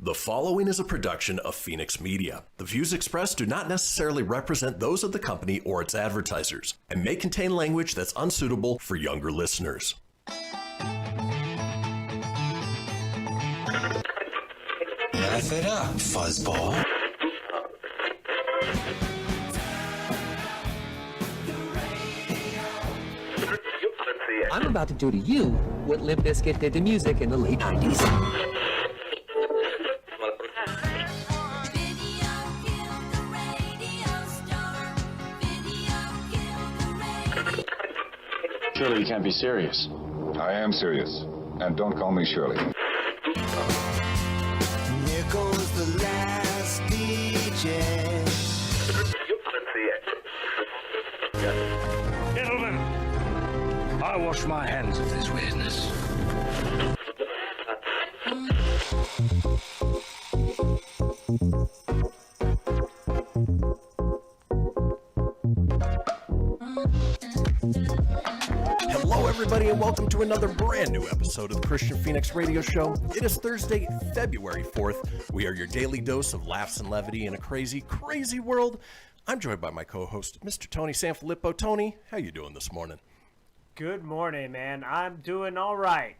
The following is a production of Fenix Media. The views expressed do not necessarily represent those of the company or its advertisers and may contain language that's unsuitable for younger listeners. Laugh it up, fuzzball. I'm about to do to you what Limp Bizkit did to music in the late 90s. Surely you can't be serious. I am serious. And don't call me Shirley. Here goes the last DJ. Gentlemen, I wash my hands of this weirdness. Hello, everybody, and welcome to another brand new episode of the Kristian Fenix Radio Show. It is Thursday, February 4th. We are your daily dose of laughs and levity in a crazy, crazy world. I'm joined by my co-host, Mr. Tony Sanfilippo. Tony, how you doing this morning? Good morning, man. I'm doing all right.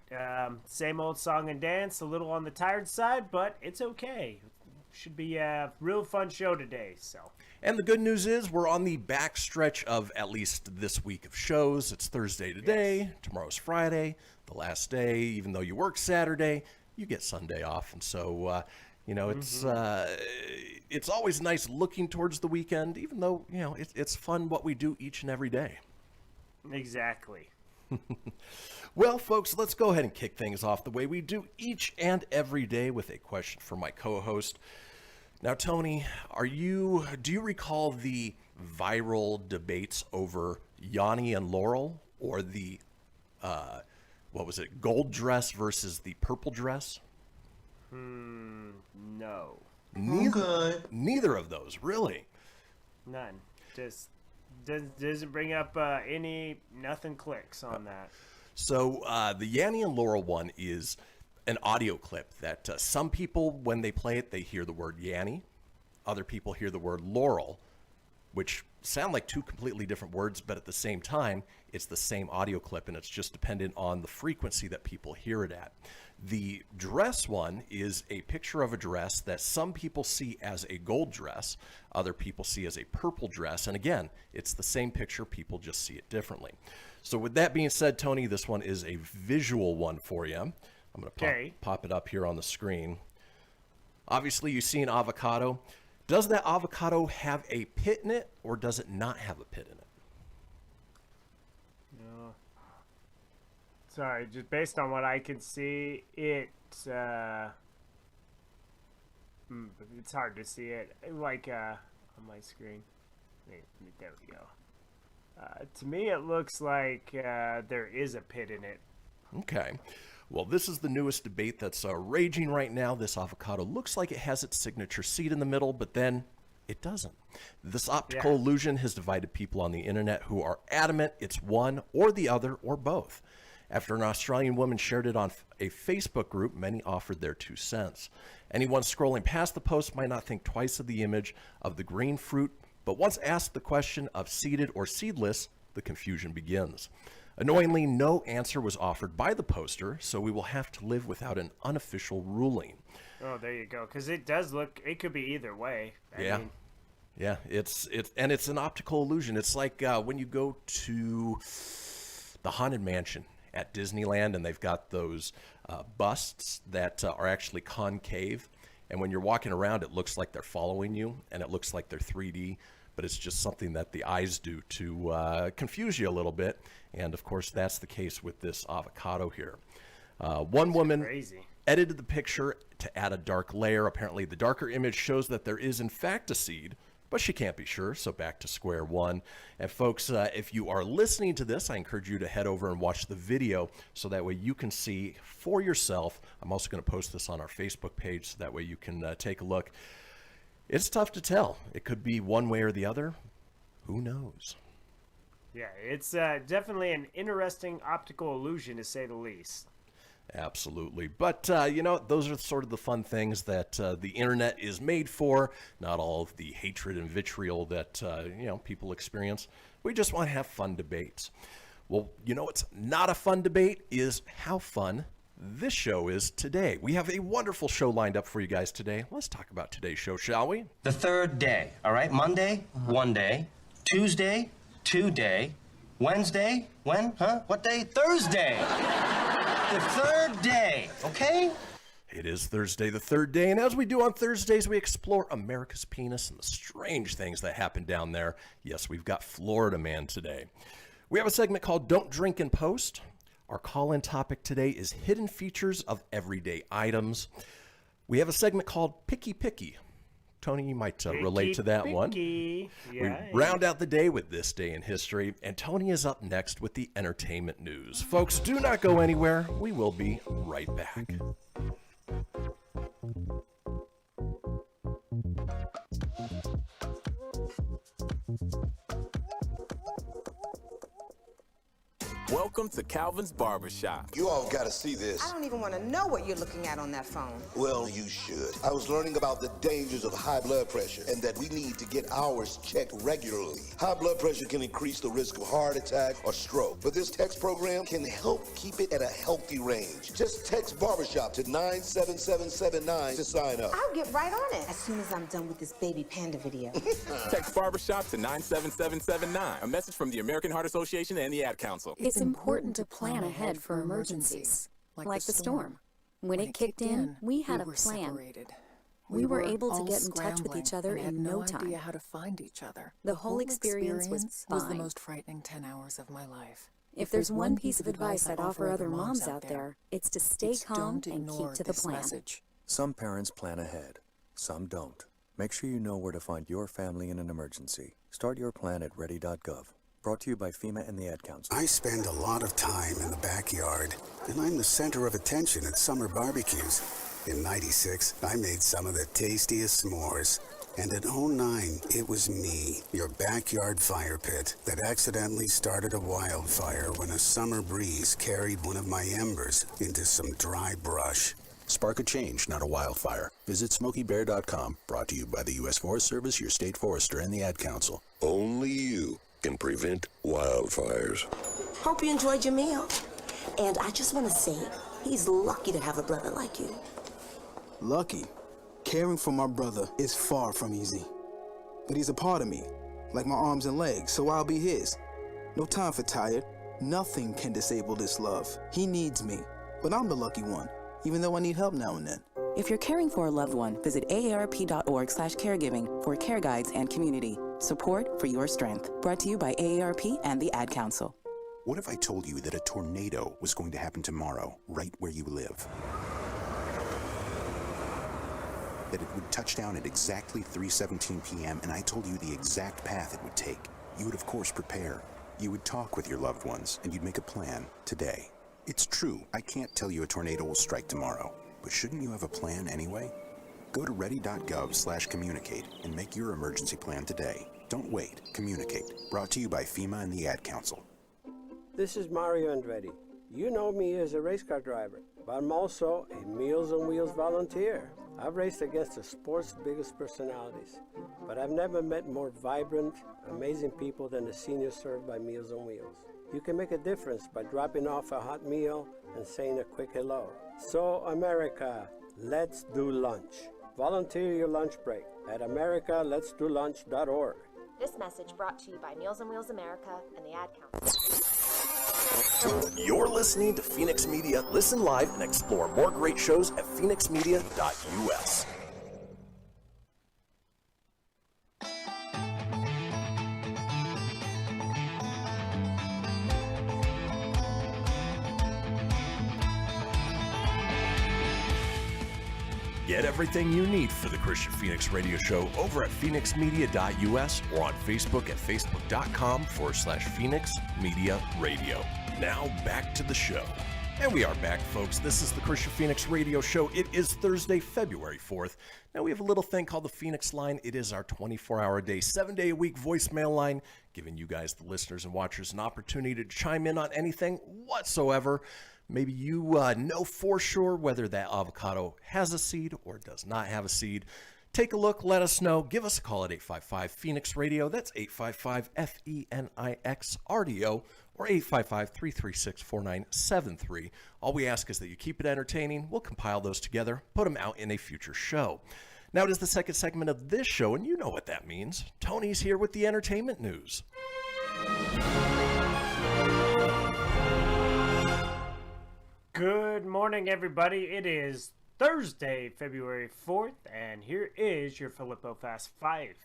Same old song and dance, a little on the tired side, but it's okay. Should be a real fun show today. And the good news is we're on the back stretch of at least this week of shows. It's Thursday today. Yes. Tomorrow's Friday, the last day. Even though you work Saturday, you get Sunday off. And so, it's always nice looking towards the weekend, even though, it's fun what we do each and every day. Exactly. Well, folks, let's go ahead and kick things off the way we do each and every day with a question for my co-host. Now, Tony, do you recall the viral debates over Yanni and Laurel, or the, gold dress versus the purple dress? No. Neither of those, really. None. Just doesn't bring up nothing clicks on that. So the Yanni and Laurel one is an audio clip that some people, when they play it, they hear the word Yanni. Other people hear the word Laurel, which sound like two completely different words, but at the same time, it's the same audio clip, and it's just dependent on the frequency that people hear it at. The dress one is a picture of a dress that some people see as a gold dress, other people see as a purple dress, and again, it's the same picture, people just see it differently. So with that being said, Tony, this one is a visual one for you. I'm going to pop it up here on the screen. Obviously, you see an avocado. Does that avocado have a pit in it, or does it not have a pit in it? No. Sorry, just based on what I can see, it's hard to see it, like on my screen. There we go. To me, it looks like there is a pit in it. Okay. Well, this is the newest debate that's raging right now. This avocado looks like it has its signature seed in the middle, but then it does't. This optical illusion has divided people on the internet who are adamant it's one or the other or both. After an Australian woman shared it on a Facebook group, many offered their 2 cents. Anyone scrolling past the post might not think twice of the image of the green fruit, but once asked the question of seeded or seedless, the confusion begins. Annoyingly, no answer was offered by the poster, so we will have to live without an unofficial ruling. Oh, there you go. Because it does look, it could be either way. I mean, it's an optical illusion. It's like when you go to the Haunted Mansion at Disneyland, and they've got those busts that are actually concave, and when you're walking around, it looks like they're following you, and it looks like they're 3D. But it's just something that the eyes do to confuse you a little bit. And, of course, that's the case with this avocado here. One woman edited the picture to add a dark layer. Apparently, the darker image shows that there is, in fact, a seed, but she can't be sure, so back to square one. And, folks, if you are listening to this, I encourage you to head over and watch the video so that way you can see for yourself. I'm also going to post this on our Facebook page so that way you can take a look. It's tough to tell. It could be one way or the other. Who knows? Yeah, it's definitely an interesting optical illusion, to say the least. Absolutely. But, those are sort of the fun things that the internet is made for, not all of the hatred and vitriol that, people experience. We just want to have fun debates. Well, what's not a fun debate is how fun this show is today. We have a wonderful show lined up for you guys today. Let's talk about today's show, shall we? The third day, all right? Monday, 1 day. Tuesday, 2 day. Wednesday, when? Huh? What day? Thursday. The third day, okay? It is Thursday, the third day, and as we do on Thursdays, we explore America's penis and the strange things that happen down there. Yes, we've got Florida Man today. We have a segment called Don't Drink and Post. Our call-in topic today is hidden features of everyday items. We have a segment called Picky Picky. Tony, you might relate to that one. Yeah, We round out the day with This Day in History, and Tony is up next with the entertainment news. Folks, do not go anywhere. We will be right back. Welcome to Calvin's Barbershop. You all gotta see this. I don't even want to know what you're looking at on that phone. Well, you should. I was learning about the dangers of high blood pressure and that we need to get ours checked regularly. High blood pressure can increase the risk of heart attack or stroke, but this text program can help keep it at a healthy range. Just text Barbershop to 97779 to sign up. I'll get right on it as soon as I'm done with this baby panda video. Text Barbershop to 97779. A message from the American Heart Association and the Ad Council. It's important to plan ahead for emergencies, like the storm. When it kicked in, we had a plan. Separated. We were able to get in touch with each other in no time. Idea how to find each other. The whole experience was fine. the most frightening 10 hours of my life. If there's one piece of advice I'd offer other moms out there, it's to stay calm and keep to the plan. Some parents plan ahead, some don't. Make sure you know where to find your family in an emergency. Start your plan at ready.gov. Brought to you by FEMA and the Ad Council. I spend a lot of time in the backyard, and I'm the center of attention at summer barbecues. In '96, I made some of the tastiest s'mores. And in '09, it was me, your backyard fire pit, that accidentally started a wildfire when a summer breeze carried one of my embers into some dry brush. Spark a change, not a wildfire. Visit SmokeyBear.com. Brought to you by the U.S. Forest Service, your state forester, and the Ad Council. Only you can prevent wildfires. Hope you enjoyed your meal. And I just want to say, he's lucky to have a brother like you. Lucky? Caring for my brother is far from easy. But he's a part of me, like my arms and legs, so I'll be his. No time for tired. Nothing can disable this love. He needs me, but I'm the lucky one, even though I need help now and then. If you're caring for a loved one, visit aarp.org/caregiving for care guides and community. Support for your strength. Brought to you by AARP and the Ad Council. What if I told you that a tornado was going to happen tomorrow, right where you live? That it would touch down at exactly 3:17 p.m., and I told you the exact path it would take. You would, of course, prepare. You would talk with your loved ones, and you'd make a plan today. It's true, I can't tell you a tornado will strike tomorrow, but shouldn't you have a plan anyway? Go to ready.gov/communicate and make your emergency plan today. Don't wait. Communicate. Brought to you by FEMA and the Ad Council. This is Mario Andretti. You know me as a race car driver, but I'm also a Meals on Wheels volunteer. I've raced against the sport's biggest personalities, but I've never met more vibrant, amazing people than the seniors served by Meals on Wheels. You can make a difference by dropping off a hot meal and saying a quick hello. So, America, let's do lunch. Volunteer your lunch break at americaletsdolunch.org. This message brought to you by Meals on Wheels America and the Ad Council. You're listening to Fenix Media. Listen live and explore more great shows at phoenixmedia.us. Get everything you need for the Kristian Fenix radio show over at phoenixmedia.us or on Facebook at facebook.com/Fenix Media Radio. Now back to the show. And we are back, folks. This is the Kristian Fenix radio show. It is Thursday, February 4th. Now we have a little thing called the Fenix Line. It is our 24-hour a day, 7-day-a-week voicemail line, giving you guys, the listeners and watchers, an opportunity to chime in on anything whatsoever. Maybe you know for sure whether that avocado has a seed or does not have a seed. Take a look, let us know. Give us a call at 855 Fenix Radio. That's 855 FENIX RDO or 855 336 4973. All we ask is that you keep it entertaining. We'll compile those together, put them out in a future show. Now it is the second segment of this show, and you know what that means. Tony's here with the entertainment news. Good morning, everybody. It is Thursday, February 4th, and here is your Filippo Fast 5.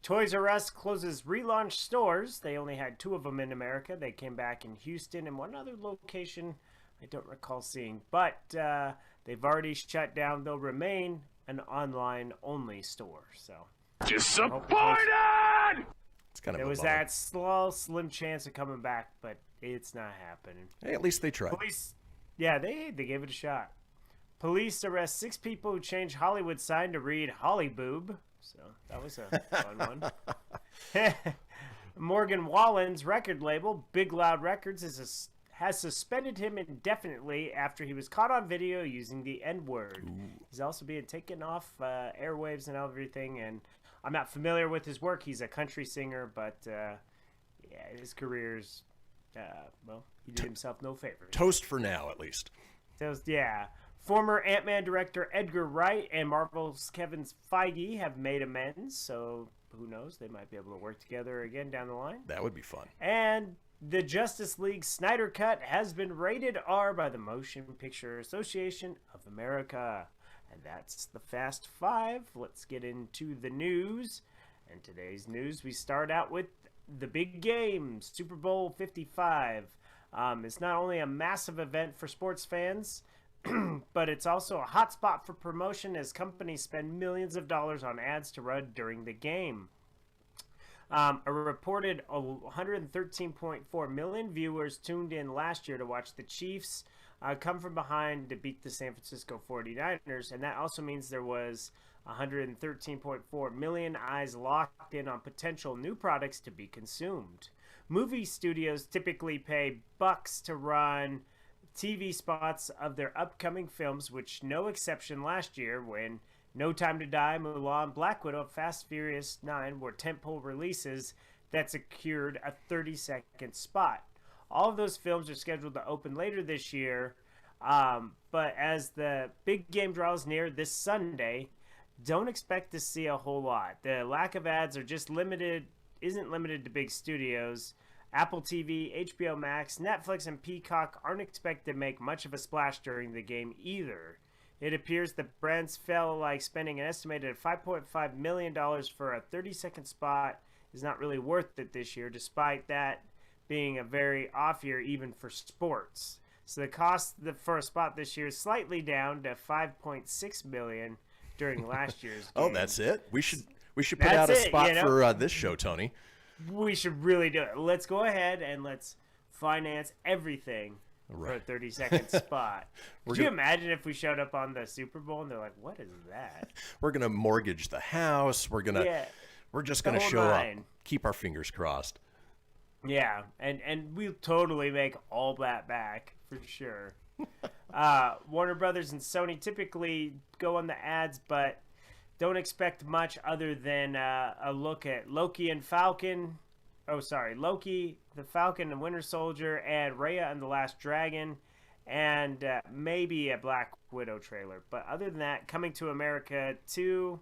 Toys R Us closes relaunch stores. They only had 2 of them in America. They came back in Houston and one other location I don't recall seeing. But they've already shut down. They'll remain an online-only store. So Disappointed! It's kind of there was bummer. that small, slim chance of coming back, but it's not happening. Hey, at least they tried. Police, yeah, they gave it a shot. Police arrest 6 people who changed Hollywood sign to read Holly Boob. So that was a fun one. Morgan Wallen's record label, Big Loud Records, has suspended him indefinitely after he was caught on video using the N-word. He's also being taken off airwaves and everything, and I'm not familiar with his work. He's a country singer, but yeah, his career's, well, he did himself no favors. Toast for now, at least. Toast, yeah. Former Ant-Man director Edgar Wright and Marvel's Kevin Feige have made amends, so who knows? They might be able to work together again down the line. That would be fun. And the Justice League Snyder Cut has been rated R by the Motion Picture Association of America. And that's the Fast 5. Let's get into the news. And today's news, we start out with the big game, Super Bowl 55. It's not only a massive event for sports fans, but it's also a hotspot for promotion as companies spend millions of dollars on ads to run during the game. A reported 113.4 million viewers tuned in last year to watch the Chiefs come from behind to beat the San Francisco 49ers, and that also means there was 113.4 million eyes locked in on potential new products to be consumed. Movie studios typically pay bucks to run TV spots of their upcoming films, which no exception last year when No Time to Die, Mulan, Black Widow, Fast Furious 9 were tentpole releases that secured a 30-second spot. All of those films are scheduled to open later this year, but as the big game draws near this Sunday, don't expect to see a whole lot. The lack of ads isn't limited to big studios. Apple TV, HBO Max, Netflix, and Peacock aren't expected to make much of a splash during the game either. It appears the brands felt like spending an estimated $5.5 million for a 30-second spot is not really worth it this year, despite that being a very off year even for sports. So the cost for a spot this year is slightly down to $5.6 million during last year's game. Oh, that's it? We should put out a spot for this show, Tony. We should really do it. Let's go ahead and let's finance everything for a 30-second spot. Could you imagine if we showed up on the Super Bowl and they're like, what is that? We're going to mortgage the house. We're just going to show up. Keep our fingers crossed. Yeah, and we'll totally make all that back for sure. Warner Brothers and Sony typically go on the ads, but don't expect much other than a look at Loki, the Falcon and Winter Soldier, and Raya and the Last Dragon, and maybe a Black Widow trailer. But other than that, Coming to America 2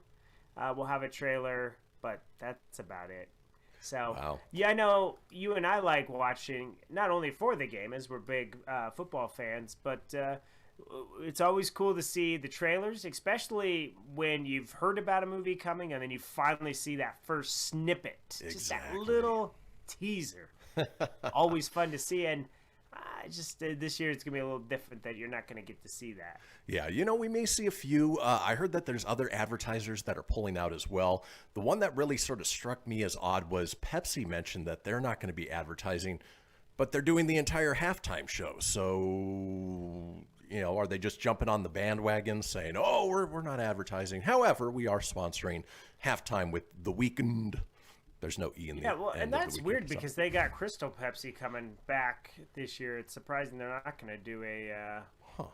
will have a trailer, but that's about it. So, Yeah, I know you and I like watching, not only for the game, as we're big football fans, but it's always cool to see the trailers, especially when you've heard about a movie coming and then you finally see that first snippet. Exactly. Just that little teaser. Always fun to see, and this year it's going to be a little different that you're not going to get to see that. Yeah, we may see a few. I heard that there's other advertisers that are pulling out as well. The one that really sort of struck me as odd was Pepsi mentioned that they're not going to be advertising, but they're doing the entire halftime show. So, are they just jumping on the bandwagon saying, oh, we're not advertising. However, we are sponsoring halftime with The Weeknd. There's no E in the Yeah, well, end and of the that's weekend, weird so. because they got Crystal Pepsi coming back this year. It's surprising they're not going to do a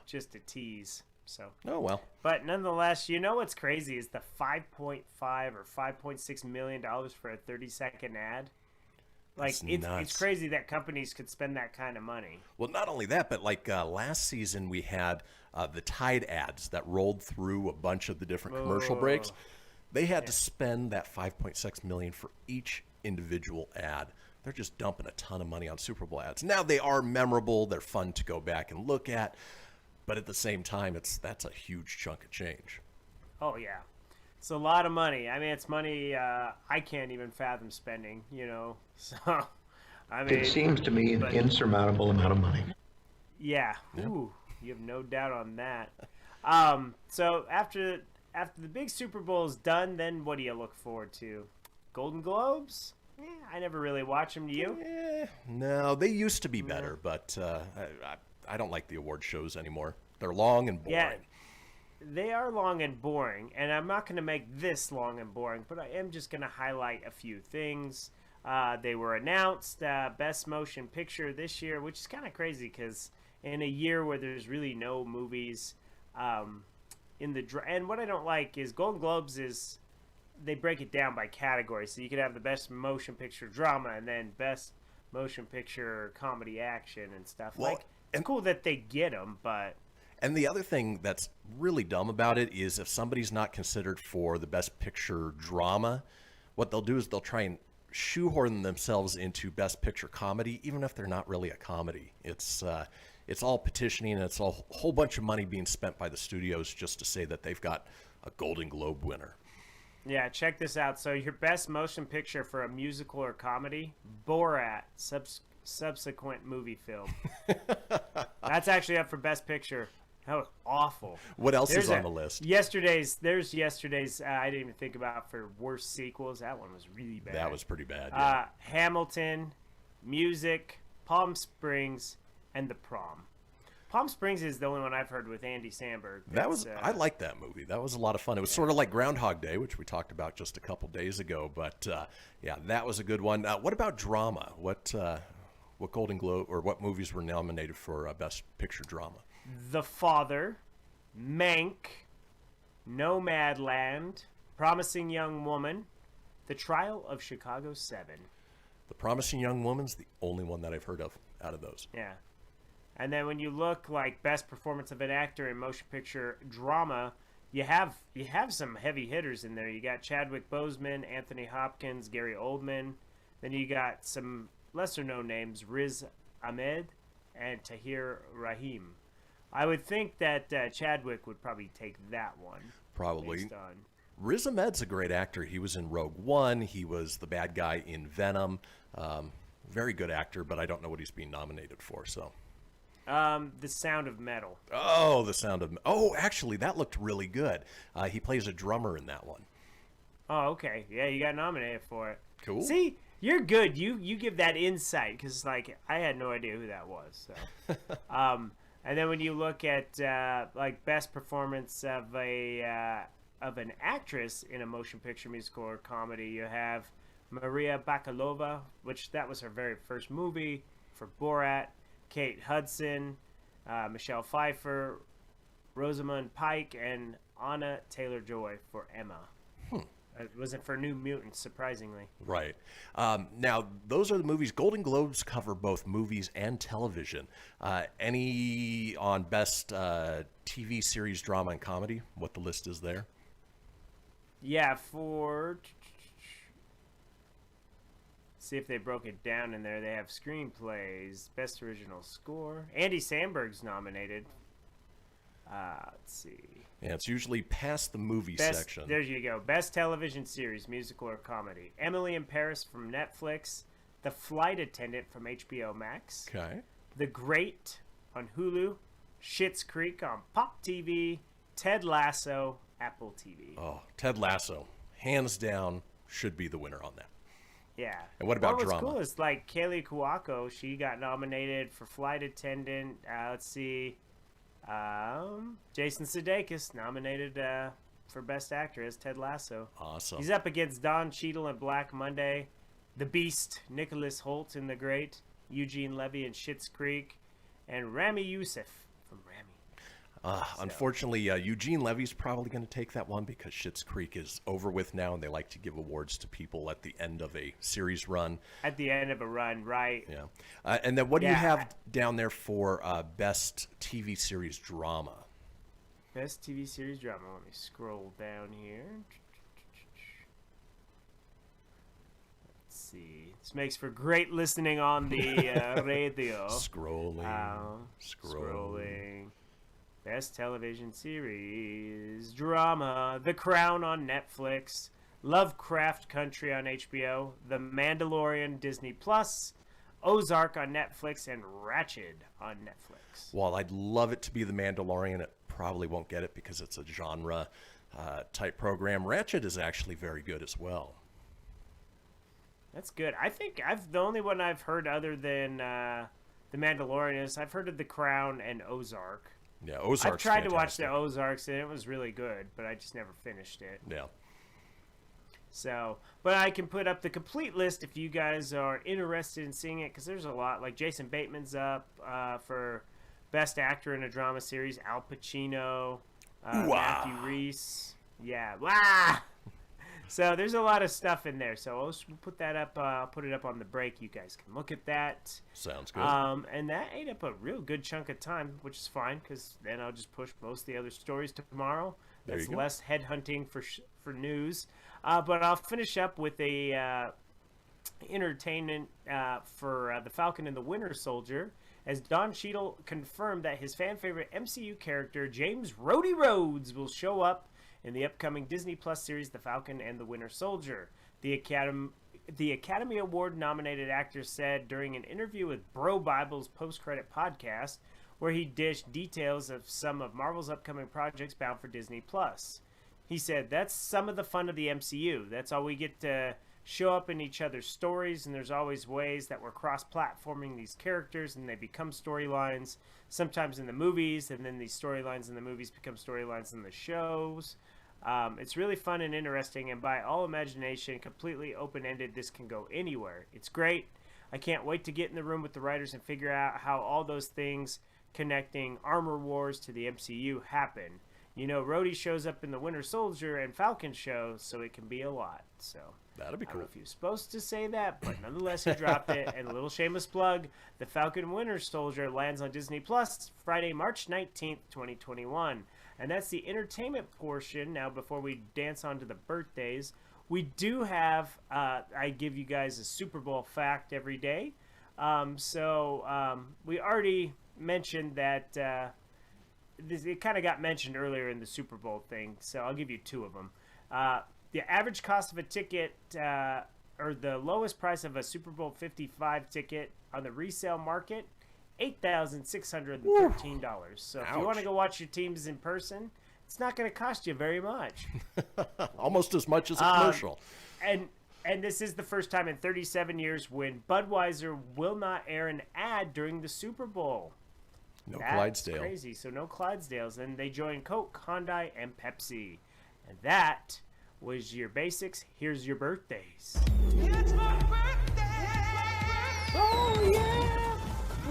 just a tease. So. Oh well. But nonetheless, you know what's crazy is the $5.5 or $5.6 million for a 30-second ad. Like it's crazy that companies could spend that kind of money. Well, not only that, but like last season we had the Tide ads that rolled through a bunch of the different commercial breaks. They had to spend that $5.6 million for each individual ad. They're just dumping a ton of money on Super Bowl ads. Now they are memorable. They're fun to go back and look at. But at the same time, that's a huge chunk of change. Oh, yeah. It's a lot of money. I mean, it's money I can't even fathom spending, you know. So, I mean... It seems to me an insurmountable amount of money. Yeah. Ooh, you have no doubt on that. So, after the big Super Bowl is done, then what do you look forward to? Golden Globes? I never really watch them. Do you? No, they used to be better, but I don't like the award shows anymore. They're long and boring. Yeah, they are long and boring, and I'm not going to make this long and boring, but I am just going to highlight a few things. They were announced Best Motion Picture this year, which is kind of crazy because in a year where there's really no movies in the and what I don't like is Golden Globes is they break it down by category, so you could have the Best Motion Picture Drama and then Best Motion Picture Comedy Action and stuff. Well, like it's cool that they get them, but. And the other thing that's really dumb about it is if somebody's not considered for the Best Picture Drama, what they'll do is they'll try and shoehorn themselves into Best Picture Comedy, even if they're not really a comedy. It's all petitioning, and it's a whole bunch of money being spent by the studios just to say that they've got a Golden Globe winner. Yeah, check this out. So your Best Motion Picture for a musical or comedy, Borat, subsequent movie film. That's actually up for Best Picture. That was awful. What else is on the list? There's yesterday's. I didn't even think about for worst sequels. That one was really bad. That was pretty bad. Yeah. Hamilton, Music, Palm Springs, and The Prom. Palm Springs is the only one I've heard with Andy Samberg. I liked that movie. That was a lot of fun. It was sort of like Groundhog Day, which we talked about just a couple days ago. But yeah, that was a good one. What about drama? What Golden Globe or what movies were nominated for Best Picture Drama? The Father, Mank, Nomadland, Promising Young Woman, The Trial of Chicago 7. The Promising Young Woman's the only one that I've heard of out of those. Yeah. And then when you look like Best Performance of an Actor in Motion Picture Drama, you have some heavy hitters in there. You got Chadwick Boseman, Anthony Hopkins, Gary Oldman. Then you got some lesser-known names, Riz Ahmed and Tahir Rahim. I would think that Chadwick would probably take that one. Probably. Riz Ahmed's a great actor. He was in Rogue One. He was the bad guy in Venom. Very good actor, but I don't know what he's being nominated for. So, The Sound of Metal. Oh, The Sound of. Oh, actually, that looked really good. He plays a drummer in that one. Oh, okay. Yeah, you got nominated for it. Cool. See, you're good. You give that insight because like I had no idea who that was. So. And then when you look at like Best Performance of an Actress in a Motion Picture, Musical, or Comedy, you have Maria Bakalova, which that was her very first movie, for Borat, Kate Hudson, Michelle Pfeiffer, Rosamund Pike, and Anna Taylor-Joy for Emma. It wasn't for New Mutants, surprisingly. Right. Now, those are the movies. Golden Globes cover both movies and television. Any on Best TV Series, Drama, and Comedy? What the list is there? Yeah, see if they broke it down in there. They have screenplays, Best Original Score. Andy Samberg's nominated. Let's see. Yeah, it's usually past the movie section. There you go. Best Television Series, Musical, or Comedy. Emily in Paris from Netflix. The Flight Attendant from HBO Max. Okay. The Great on Hulu. Schitt's Creek on Pop TV. Ted Lasso, Apple TV. Oh, Ted Lasso, hands down, should be the winner on that. Yeah. And what about drama? What's cool is like Kaylee Cuoco, she got nominated for Flight Attendant. Let's see. Jason Sudeikis nominated for Best Actor as Ted Lasso. Awesome. He's up against Don Cheadle in Black Monday, The Beast, Nicholas Hoult in The Great, Eugene Levy in Schitt's Creek, and Rami Youssef from Rami. Unfortunately, Eugene Levy's probably going to take that one because Schitt's Creek is over with now, and they like to give awards to people at the end of a series run. At the end of a run, right. Yeah. And then what do you have down there for Best TV Series Drama? Best TV Series Drama. Let me scroll down here. Let's see. This makes for great listening on the radio. Scrolling. Best television series drama: The Crown on Netflix, Lovecraft Country on HBO, The Mandalorian Disney Plus, Ozark on Netflix, and Ratched on Netflix. While I'd love it to be The Mandalorian, it probably won't get it because it's a genre type program. Ratched is actually very good as well. That's good. I think the only one I've heard other than The Mandalorian is I've heard of The Crown and Ozark. Yeah, Ozark's I've tried to watch fantastic. the Ozarks, and it was really good, but I just never finished it. Yeah. So, but I can put up the complete list if you guys are interested in seeing it, because there's a lot. Like Jason Bateman's up for Best Actor in a Drama Series. Al Pacino, Matthew Rhys. Yeah. Wow. So there's a lot of stuff in there. So we'll put that up. Put it up on the break. You guys can look at that. Sounds good. And that ate up a real good chunk of time, which is fine because then I'll just push most of the other stories to tomorrow. There That's you go. less headhunting for news. But I'll finish up with a entertainment for The Falcon and the Winter Soldier, as Don Cheadle confirmed that his fan favorite MCU character James Rhodey Rhodes will show up in the upcoming Disney Plus series The Falcon and the Winter Soldier. The Academy Award nominated actor said during an interview with Bro Bible's post-credit podcast, where he dished details of some of Marvel's upcoming projects bound for Disney Plus. He said, "That's some of the fun of the MCU. That's all we get to show up in each other's stories, and there's always ways that we're cross-platforming these characters, and they become storylines, sometimes in the movies, and then these storylines in the movies become storylines in the shows. It's really fun and interesting, and by all imagination, completely open-ended. This can go anywhere. It's great. I can't wait to get in the room with the writers and figure out how all those things connecting Armor Wars to the MCU happen. You know, Rhodey shows up in the Winter Soldier and Falcon show, so it can be a lot." So that'd be I don't know cool. if you're supposed to say that, but nonetheless, he dropped it. And a little shameless plug: The Falcon Winter Soldier lands on Disney Plus Friday, March 19th, 2021. And that's the entertainment portion. Now, before we dance on to the birthdays, we do have, I give you guys a Super Bowl fact every day. We already mentioned that it kind of got mentioned earlier in the Super Bowl thing, so I'll give you two of them. The average cost of a ticket, or the lowest price of a Super Bowl 55 ticket on the resale market, $8,613. So if you want to go watch your teams in person, it's not going to cost you very much. Almost as much as a commercial. And this is the first time in 37 years when Budweiser will not air an ad during the Super Bowl. No That's Clydesdale. Crazy. So no Clydesdales, and they join Coke, Hyundai, and Pepsi. And that was your basics. Here's your birthdays. It's my birthday! Oh yeah!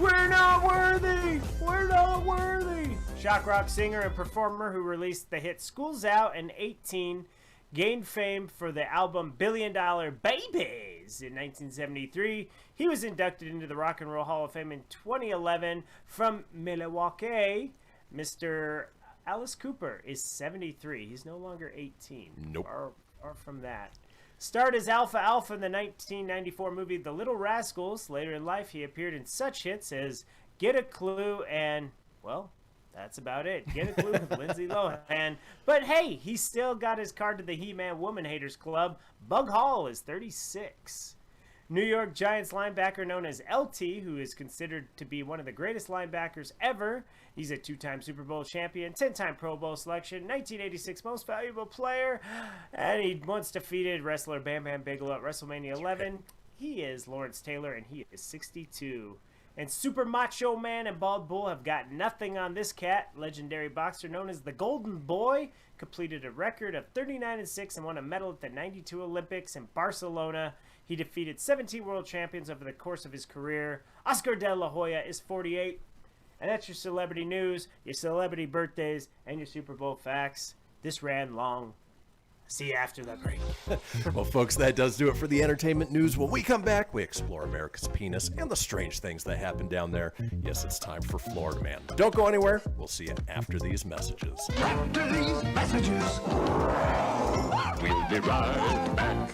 We're not worthy! We're not worthy! Shock rock singer and performer who released the hit School's Out in 2018 gained fame for the album $1 Billion Babies in 1973. He was inducted into the Rock and Roll Hall of Fame in 2011. From Milwaukee, Mr. Alice Cooper is 73. He's no longer 18. Nope. Or from that. Starred as Alpha Alpha in the 1994 movie The Little Rascals. Later in life, he appeared in such hits as Get a Clue and, well, that's about it. Get a Clue with Lindsay Lohan. But hey, he still got his card to the He-Man Woman Haters Club. Bug Hall is 36. New York Giants linebacker known as LT, who is considered to be one of the greatest linebackers ever. He's a two-time Super Bowl champion, 10-time Pro Bowl selection, 1986 Most Valuable Player, and he once defeated wrestler Bam Bam Bigelow at WrestleMania 11. He is Lawrence Taylor, and he is 62. And Super Macho Man and Bald Bull have got nothing on this cat. Legendary boxer known as the Golden Boy completed a record of 39-6 and won a medal at the '92 Olympics in Barcelona. He defeated 17 world champions over the course of his career. Oscar de la Hoya is 48. And that's your celebrity news, your celebrity birthdays, and your Super Bowl facts. This ran long. See you after the break. Well, folks, that does do it for the entertainment news. When we come back, we explore America's penis and the strange things that happen down there. Yes, it's time for Florida Man. Don't go anywhere. We'll see you after these messages. After these messages, we'll be right back.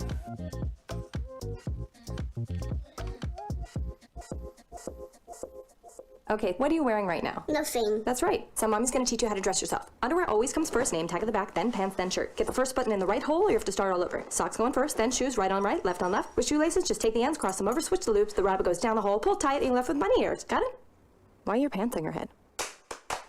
Okay, what are you wearing right now? Nothing. That's right. So mommy's gonna teach you how to dress yourself. Underwear always comes first, name tag at the back, then pants, then shirt. Get the first button in the right hole or you have to start all over. Socks going first, then shoes, right on right, left on left. With shoelaces, just take the ends, cross them over, switch the loops, the rabbit goes down the hole, pull tight, and you're left with bunny ears. Got it? Why are your pants on your head?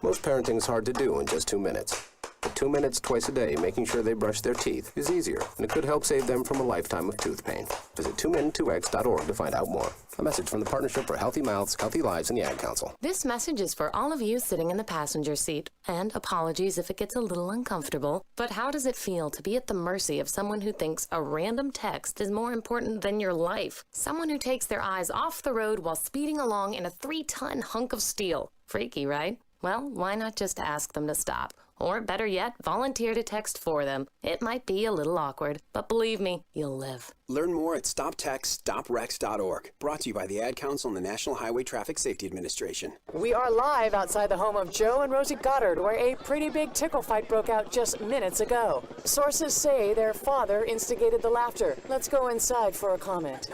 Most parenting is hard to do in just 2 minutes. But 2 minutes twice a day making sure they brush their teeth is easier, and it could help save them from a lifetime of tooth pain. Visit 2min2x.org to find out more. A message from the Partnership for Healthy Mouths, Healthy Lives, and the Ad Council. This message is for all of you sitting in the passenger seat. And apologies if it gets a little uncomfortable, but how does it feel to be at the mercy of someone who thinks a random text is more important than your life? Someone who takes their eyes off the road while speeding along in a 3-ton hunk of steel. Freaky, right? Well, why not just ask them to stop? Or better yet, volunteer to text for them. It might be a little awkward, but believe me, you'll live. Learn more at StopTextStopWrecks.org. Brought to you by the Ad Council and the National Highway Traffic Safety Administration. We are live outside the home of Joe and Rosie Goddard, where a pretty big tickle fight broke out just minutes ago. Sources say their father instigated the laughter. Let's go inside for a comment.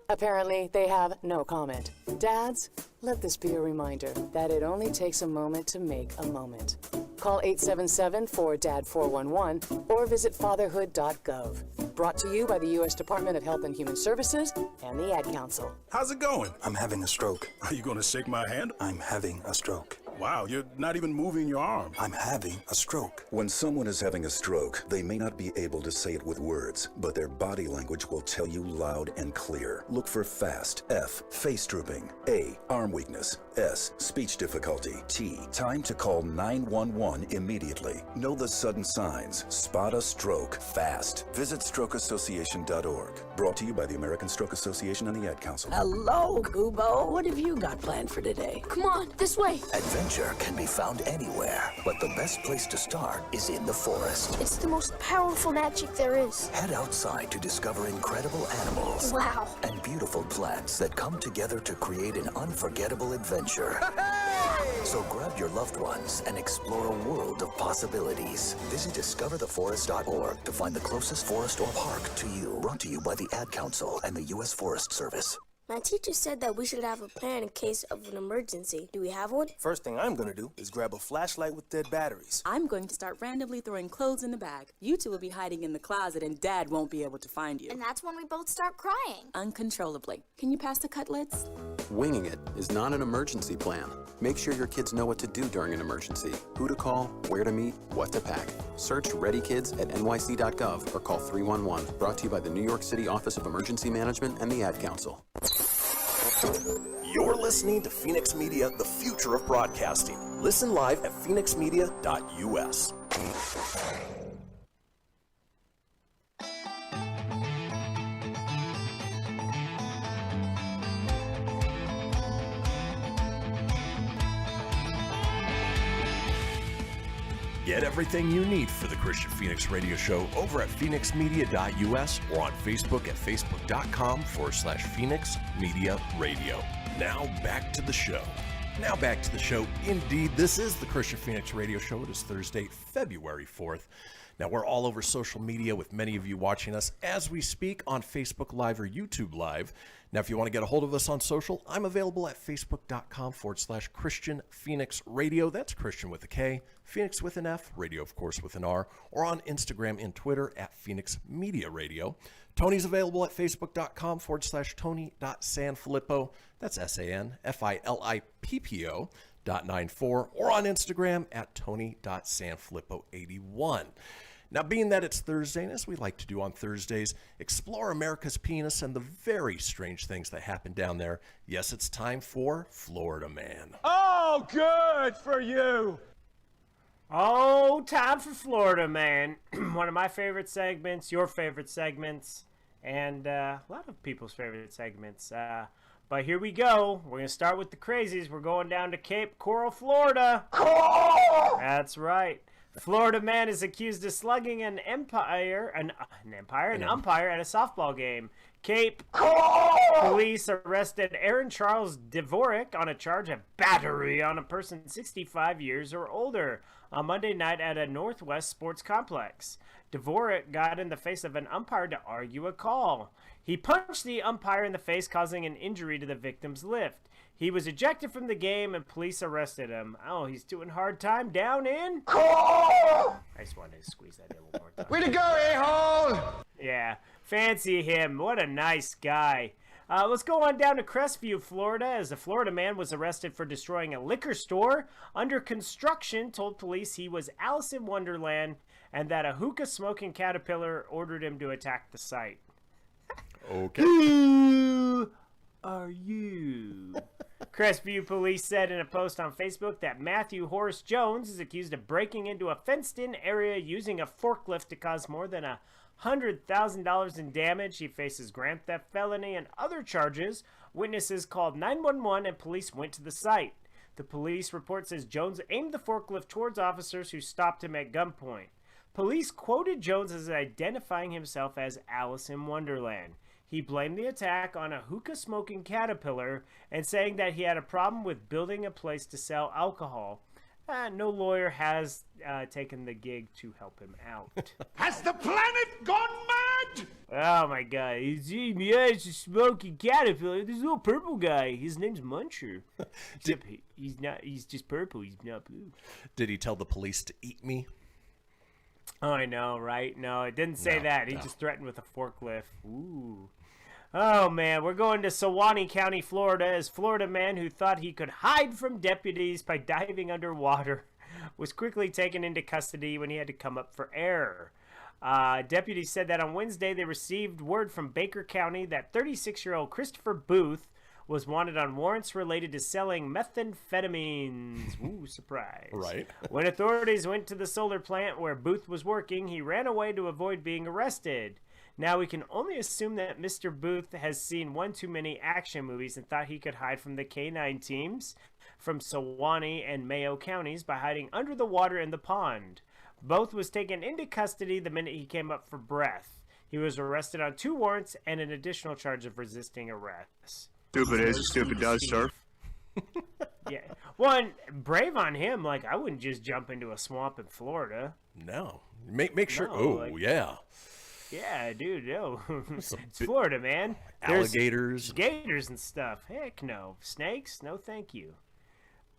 Apparently, they have no comment. Dads, let this be a reminder that it only takes a moment to make a moment. Call 877-4DAD-411 or visit fatherhood.gov. Brought to you by the U.S. Department of Health and Human Services and the Ad Council. How's it going? I'm having a stroke. Are you going to shake my hand? I'm having a stroke. Wow, you're not even moving your arm. I'm having a stroke. When someone is having a stroke, they may not be able to say it with words, but their body language will tell you loud and clear. Look for FAST. F, face drooping. A, arm weakness. S, speech difficulty. T, time to call 911 immediately. Know the sudden signs. Spot a stroke fast. Visit strokeassociation.org. Brought to you by the American Stroke Association and the Ad Council. Hello, Kubo. What have you got planned for today? Come on, this way. Adventure can be found anywhere, but the best place to start is in the forest. It's the most powerful magic there is. Head outside to discover incredible animals. Wow. And beautiful plants that come together to create an unforgettable adventure. So grab your loved ones and explore a world of possibilities. Visit discovertheforest.org to find the closest forest or park to you. Brought to you by the Ad Council and the U.S. Forest Service. My teacher said that we should have a plan in case of an emergency. Do we have one? First thing I'm gonna do is grab a flashlight with dead batteries. I'm going to start randomly throwing clothes in the bag. You two will be hiding in the closet and Dad won't be able to find you. And that's when we both start crying. Uncontrollably. Can you pass the cutlets? Winging it is not an emergency plan. Make sure your kids know what to do during an emergency, who to call, where to meet, what to pack. Search Ready Kids at nyc.gov or call 311. Brought to you by the New York City Office of Emergency Management and the Ad Council. You're listening to Fenix Media, the future of broadcasting. Listen live at phoenixmedia.us. Get everything you need for the Kristian Fenix radio show over at phoenixmedia.us or on Facebook at facebook.com/Fenix Media Radio. Now back to the show. Indeed, this is the Kristian Fenix radio show. It is Thursday, February 4th. Now, we're all over social media with many of you watching us as we speak on Facebook Live or YouTube Live. Now, if you want to get a hold of us on social, I'm available at facebook.com/Kristian Fenix Radio. That's Kristian with a K, Phoenix with an F, radio, of course, with an R, or on Instagram and Twitter at Phoenix Media Radio. Tony's available at facebook.com/Tony.Sanfilippo. That's SANFILIPPO.94, or on Instagram at Tony.Sanfilippo81. Now, being that it's Thursday, and as we like to do on Thursdays, explore America's penis and the very strange things that happen down there. Yes, it's time for Florida Man. Oh, good for you. Oh, time for Florida, man. One of my favorite segments, your favorite segments, and a lot of people's favorite segments. But here we go. We're going to start with the crazies. We're going down to Cape Coral, Florida. That's right. Florida man is accused of slugging an umpire at a softball game. Cape police arrested Aaron Charles Dvorak on a charge of battery on a person 65 years or older on Monday night at a Northwest sports complex. Dvorak got in the face of an umpire to argue a call. He punched the umpire in the face, causing an injury to the victim's lift. He was ejected from the game and police arrested him. Oh, he's doing hard time down in? I just wanted to squeeze that in a little more time. Way to go, a-hole! Yeah, fancy him. What a nice guy. Let's go on down to Crestview, Florida, as a Florida man was arrested for destroying a liquor store under construction, told police he was Alice in Wonderland, and that a hookah-smoking caterpillar ordered him to attack the site. Okay. Who are you? Crestview police said in a post on Facebook that Matthew Horace Jones is accused of breaking into a fenced-in area using a forklift to cause more than $100,000 in damage. He faces grand theft felony and other charges. Witnesses called 911 and police went to the site. The police report says Jones aimed the forklift towards officers who stopped him at gunpoint. Police quoted Jones as identifying himself as Alice in Wonderland. He blamed the attack on a hookah-smoking caterpillar and saying that he had a problem with building a place to sell alcohol. No lawyer has taken the gig to help him out. Has the planet gone mad? Oh my god. It's a smoking caterpillar. This little purple guy. His name's Muncher. Except he's just purple. He's not blue. Did he tell the police to eat me? Oh, I know, right? No, it didn't say that. He just threatened with a forklift. Ooh. Oh, man. We're going to Sewanee County, Florida, as Florida man who thought he could hide from deputies by diving underwater was quickly taken into custody when he had to come up for air. Deputies said that on Wednesday they received word from Baker County that 36-year-old Christopher Booth was wanted on warrants related to selling methamphetamines. Ooh, surprise. Right. When authorities went to the solar plant where Booth was working, he ran away to avoid being arrested. Now we can only assume that Mr. Booth has seen one too many action movies and thought he could hide from the K-9 teams from Sewanee and Mayo counties by hiding under the water in the pond. Booth was taken into custody the minute he came up for breath. He was arrested on 2 warrants and an additional charge of resisting arrest. Stupid is, stupid does, sir. Yeah. Well, brave on him. Like, I wouldn't just jump into a swamp in Florida. No. Make sure. No, Oh, like, yeah. Yeah, dude, no. It's Florida, man. Alligators. Gators and stuff. Heck no. Snakes? No, thank you.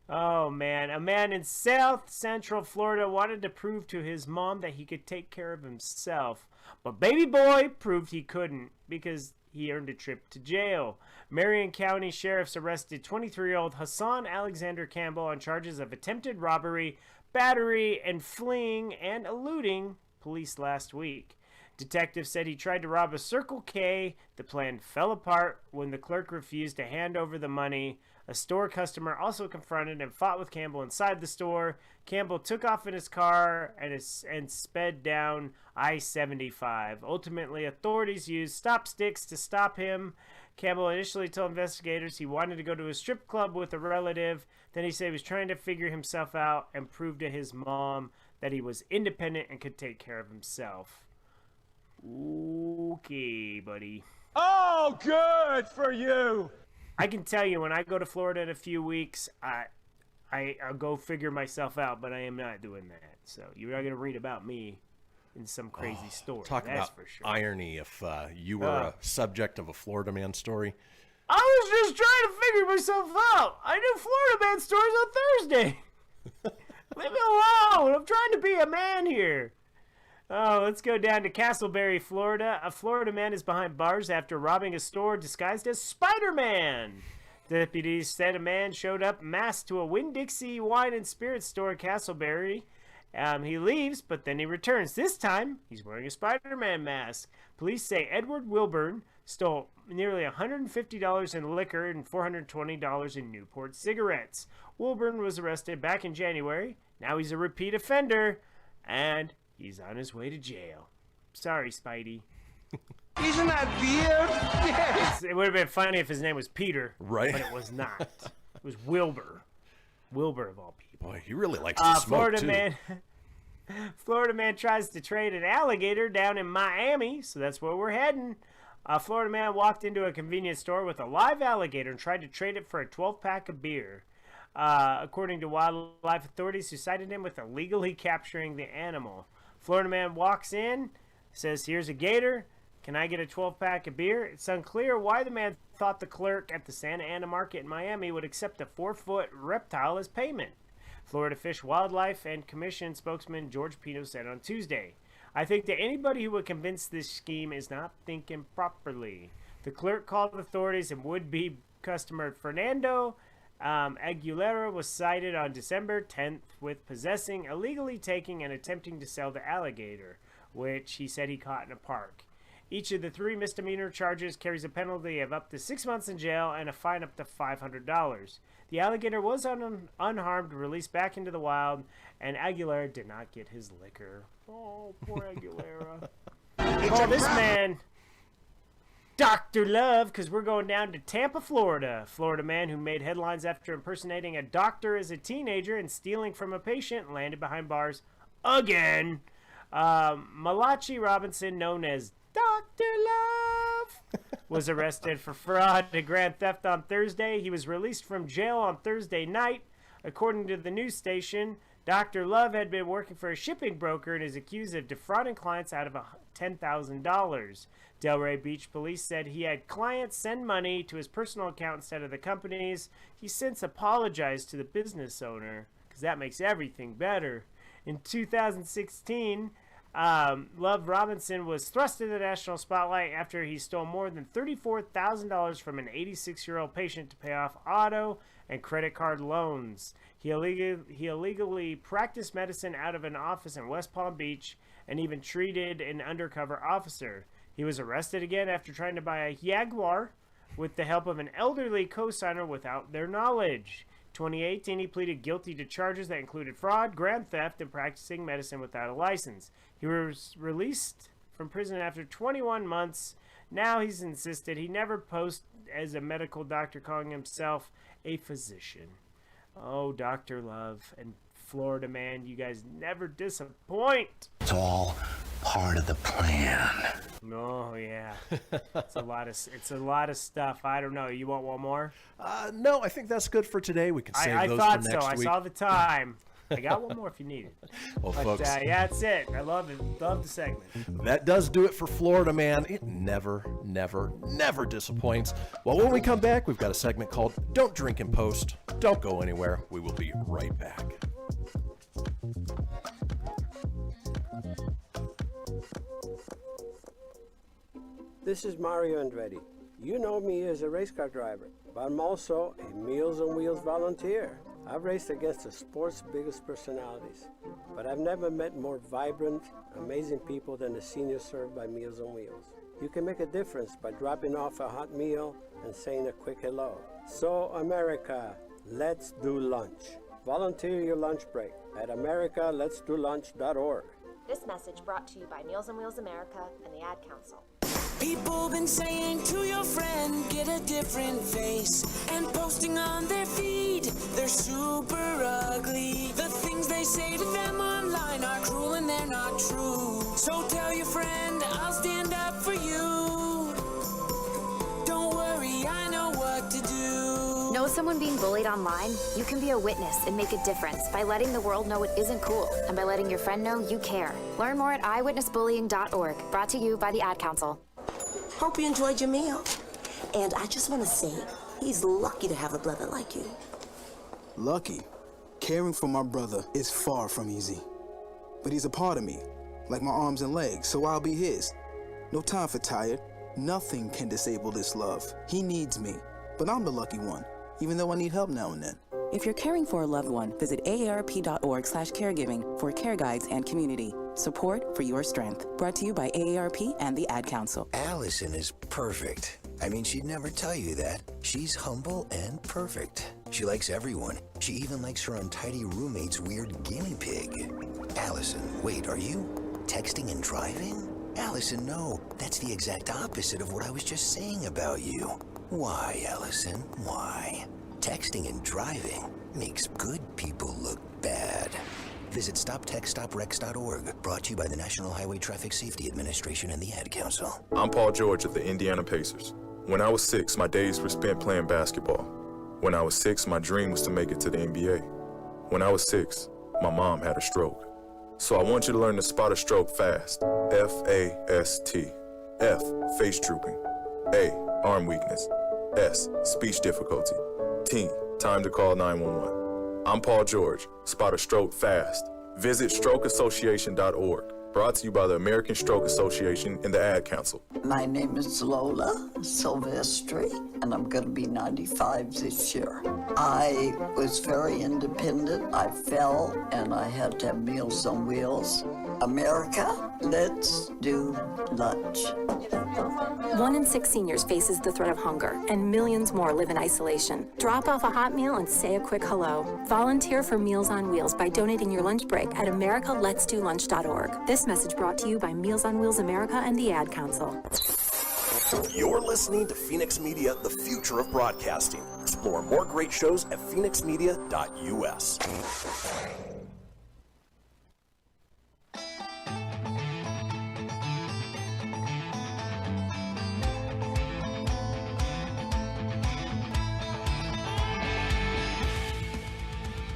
Oh, man. A man in South Central Florida wanted to prove to his mom that he could take care of himself. But baby boy proved he couldn't because he earned a trip to jail. Marion County sheriffs arrested 23-year-old Hassan Alexander Campbell on charges of attempted robbery, battery, and fleeing and eluding police last week. Detectives said he tried to rob a Circle K. The plan fell apart when the clerk refused to hand over the money. A store customer also confronted and fought with Campbell inside the store. Campbell took off in his car and sped down I-75. Ultimately, authorities used stop sticks to stop him. Campbell initially told investigators he wanted to go to a strip club with a relative. Then he said he was trying to figure himself out and prove to his mom that he was independent and could take care of himself. Okay, buddy. Oh, good for you. I can tell you, when I go to Florida in a few weeks, I'll go figure myself out, but I am not doing that. So you're not going to read about me in some crazy story. Talk that's about for sure. irony if you were a subject of a Florida man story. I was just trying to figure myself out. I do Florida man stories on Thursday. Leave me alone. I'm trying to be a man here. Oh, let's go down to Castleberry, Florida. A Florida man is behind bars after robbing a store disguised as Spider-Man. Deputies said a man showed up masked to a Winn-Dixie wine and spirits store in Castleberry. He leaves, but then he returns. This time, he's wearing a Spider-Man mask. Police say Edward Wilburn stole nearly $150 in liquor and $420 in Newport cigarettes. Wilburn was arrested back in January. Now he's a repeat offender, and he's on his way to jail. Sorry, Spidey. Isn't that weird? It would have been funny if his name was Peter, right? But it was not. It was Wilbur. Wilbur of all people. Boy, he really likes to smoke too. Florida man tries to trade an alligator down in Miami, so that's where we're heading. A Florida man walked into a convenience store with a live alligator and tried to trade it for a 12-pack of beer. According to wildlife authorities who cited him with illegally capturing the animal. Florida man walks in, says, "Here's a gator. Can I get a 12-pack of beer?" It's unclear why the man thought the clerk at the Santa Ana market in Miami would accept a 4-foot reptile as payment. Florida Fish, Wildlife, and Commission spokesman George Pino said on Tuesday, "I think that anybody who would convince this scheme is not thinking properly." The clerk called authorities, and would-be customer Fernando Aguilera was cited on December 10th with possessing, illegally taking, and attempting to sell the alligator, which he said he caught in a park. Each of the 3 misdemeanor charges carries a penalty of up to 6 months in jail and a fine up to $500. The alligator was unharmed, released back into the wild, and Aguilera did not get his liquor. Oh, poor Aguilera. Call this man Dr. Love, because we're going down to Tampa, Florida. Florida man who made headlines after impersonating a doctor as a teenager and stealing from a patient landed behind bars again. Malachi Robinson, known as Dr. Love, was arrested for fraud and grand theft on Thursday. He was released from jail on Thursday night. According to the news station, Dr. Love had been working for a shipping broker and is accused of defrauding clients out of $10,000. Delray Beach police said he had clients send money to his personal account instead of the company's. He since apologized to the business owner, because that makes everything better. In 2016, Love Robinson was thrust into the national spotlight after he stole more than $34,000 from an 86-year-old patient to pay off auto and credit card loans. He illegally practiced medicine out of an office in West Palm Beach and even treated an undercover officer. He was arrested again after trying to buy a Jaguar with the help of an elderly co-signer without their knowledge. 2018, he pleaded guilty to charges that included fraud, grand theft, and practicing medicine without a license. He was released from prison after 21 months. Now he's insisted he never posed as a medical doctor, calling himself a physician. Oh, Dr. Love and Florida man, you guys never disappoint. It's all part of the plan. Oh yeah, it's a lot of stuff. I don't know. You want one more? No, I think that's good for today. We can save those for next week. I saw the time. I got one more if you need it. Well, but, folks, yeah, that's it. I love it. Love the segment. That does do it for Florida Man. It never, never, never disappoints. Well, when we come back, we've got a segment called Don't Drink and Post. Don't go anywhere. We will be right back. This is Mario Andretti. You know me as a race car driver, but I'm also a Meals on Wheels volunteer. I've raced against the sport's biggest personalities, but I've never met more vibrant, amazing people than the seniors served by Meals on Wheels. You can make a difference by dropping off a hot meal and saying a quick hello. So, America, let's do lunch. Volunteer your lunch break at americaletsdolunch.org. This message brought to you by Meals on Wheels America and the Ad Council. People been saying to your friend, get a different face, and posting on their feed, they're super ugly. The things they say to them online are cruel and they're not true. So tell your friend, I'll stand up for you. Don't worry, I know what to do. Know someone being bullied online? You can be a witness and make a difference by letting the world know it isn't cool and by letting your friend know you care. Learn more at eyewitnessbullying.org. Brought to you by the Ad Council. Hope you enjoyed your meal. And I just want to say, he's lucky to have a brother like you. Lucky? Caring for my brother is far from easy. But he's a part of me, like my arms and legs, so I'll be his. No time for tired. Nothing can disable this love. He needs me, but I'm the lucky one, even though I need help now and then. If you're caring for a loved one, visit aarp.org/caregiving for care guides and community. Support for your strength. Brought to you by AARP and the Ad Council. Allison is perfect. I mean, she'd never tell you that. She's humble and perfect. She likes everyone. She even likes her untidy roommate's weird gaming Allison, wait, are you texting and driving? Allison, no. That's the exact opposite of what I was just saying about you. Why, Allison? Why? Texting and driving makes good people look bad. Visit StopTextStopWrecks.org, brought to you by the National Highway Traffic Safety Administration and the Ad Council. I'm Paul George of the Indiana Pacers. When I was 6, my days were spent playing basketball. When I was 6, my dream was to make it to the NBA. When I was 6, my mom had a stroke. So I want you to learn to spot a stroke fast. F-A-S-T. F, face drooping. A, arm weakness. S, speech difficulty. T, time to call 911. I'm Paul George. Spot a stroke fast. Visit strokeassociation.org. Brought to you by the American Stroke Association and the Ad Council. My name is Lola Silvestri, and I'm going to be 95 this year. I was very independent. I fell, and I had to have Meals on Wheels. America, let's do lunch. 1 in 6 seniors faces the threat of hunger, and millions more live in isolation. Drop off a hot meal and say a quick hello. Volunteer for Meals on Wheels by donating your lunch break at americaletsdolunch.org. This message brought to you by Meals on Wheels America and the Ad Council. You're listening to Fenix Media, the future of broadcasting. Explore more great shows at phoenixmedia.us.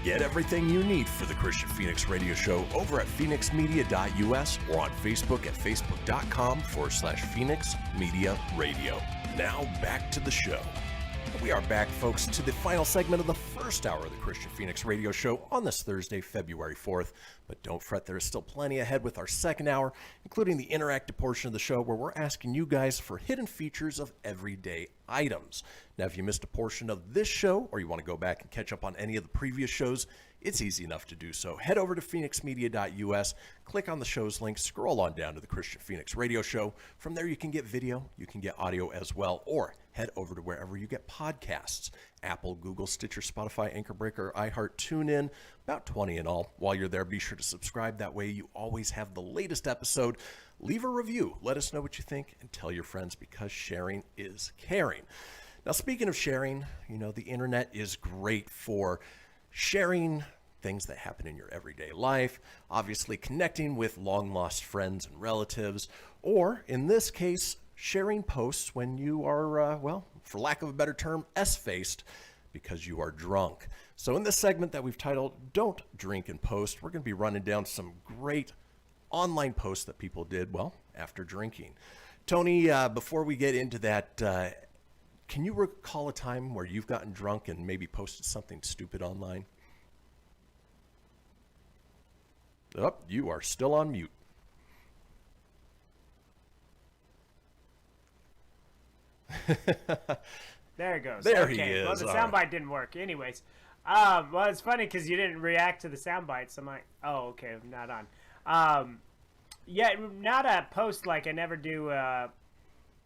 Get everything you need for the Kristian Fenix Radio Show over at phoenixmedia.us or on Facebook at facebook.com/Fenix Media Radio. Now back to the show. We are back, folks, to the final segment of the first hour of the Kristian Fenix Radio Show on this Thursday, February 4th. But don't fret, there is still plenty ahead with our second hour, including the interactive portion of the show where we're asking you guys for hidden features of everyday items. Now, if you missed a portion of this show or you want to go back and catch up on any of the previous shows, it's easy enough to do so. Head over to phoenixmedia.us, click on the show's link, scroll on down to the Kristian Fenix Radio Show. From there, you can get video, you can get audio as well, or head over to wherever you get podcasts. Apple, Google, Stitcher, Spotify, Anchor Breaker, iHeart, TuneIn, about 20 in all. While you're there, be sure to subscribe. That way you always have the latest episode. Leave a review. Let us know what you think and tell your friends, because sharing is caring. Now, speaking of sharing, you know, the internet is great for sharing things that happen in your everyday life, obviously connecting with long-lost friends and relatives, or in this case, sharing posts when you are, well, for lack of a better term, S-faced because you are drunk. So in this segment that we've titled, Don't Drink and Post, we're going to be running down some great online posts that people did, well, after drinking. Tony, before we get into that, can you recall a time where you've gotten drunk and maybe posted something stupid online? Oh, you are still on mute. There it goes. There okay. he is. Well, the All soundbite didn't work. Anyways, well, it's funny because you didn't react to the soundbite, so I'm like, oh, okay, I'm not on. Yeah, not a post like I never do.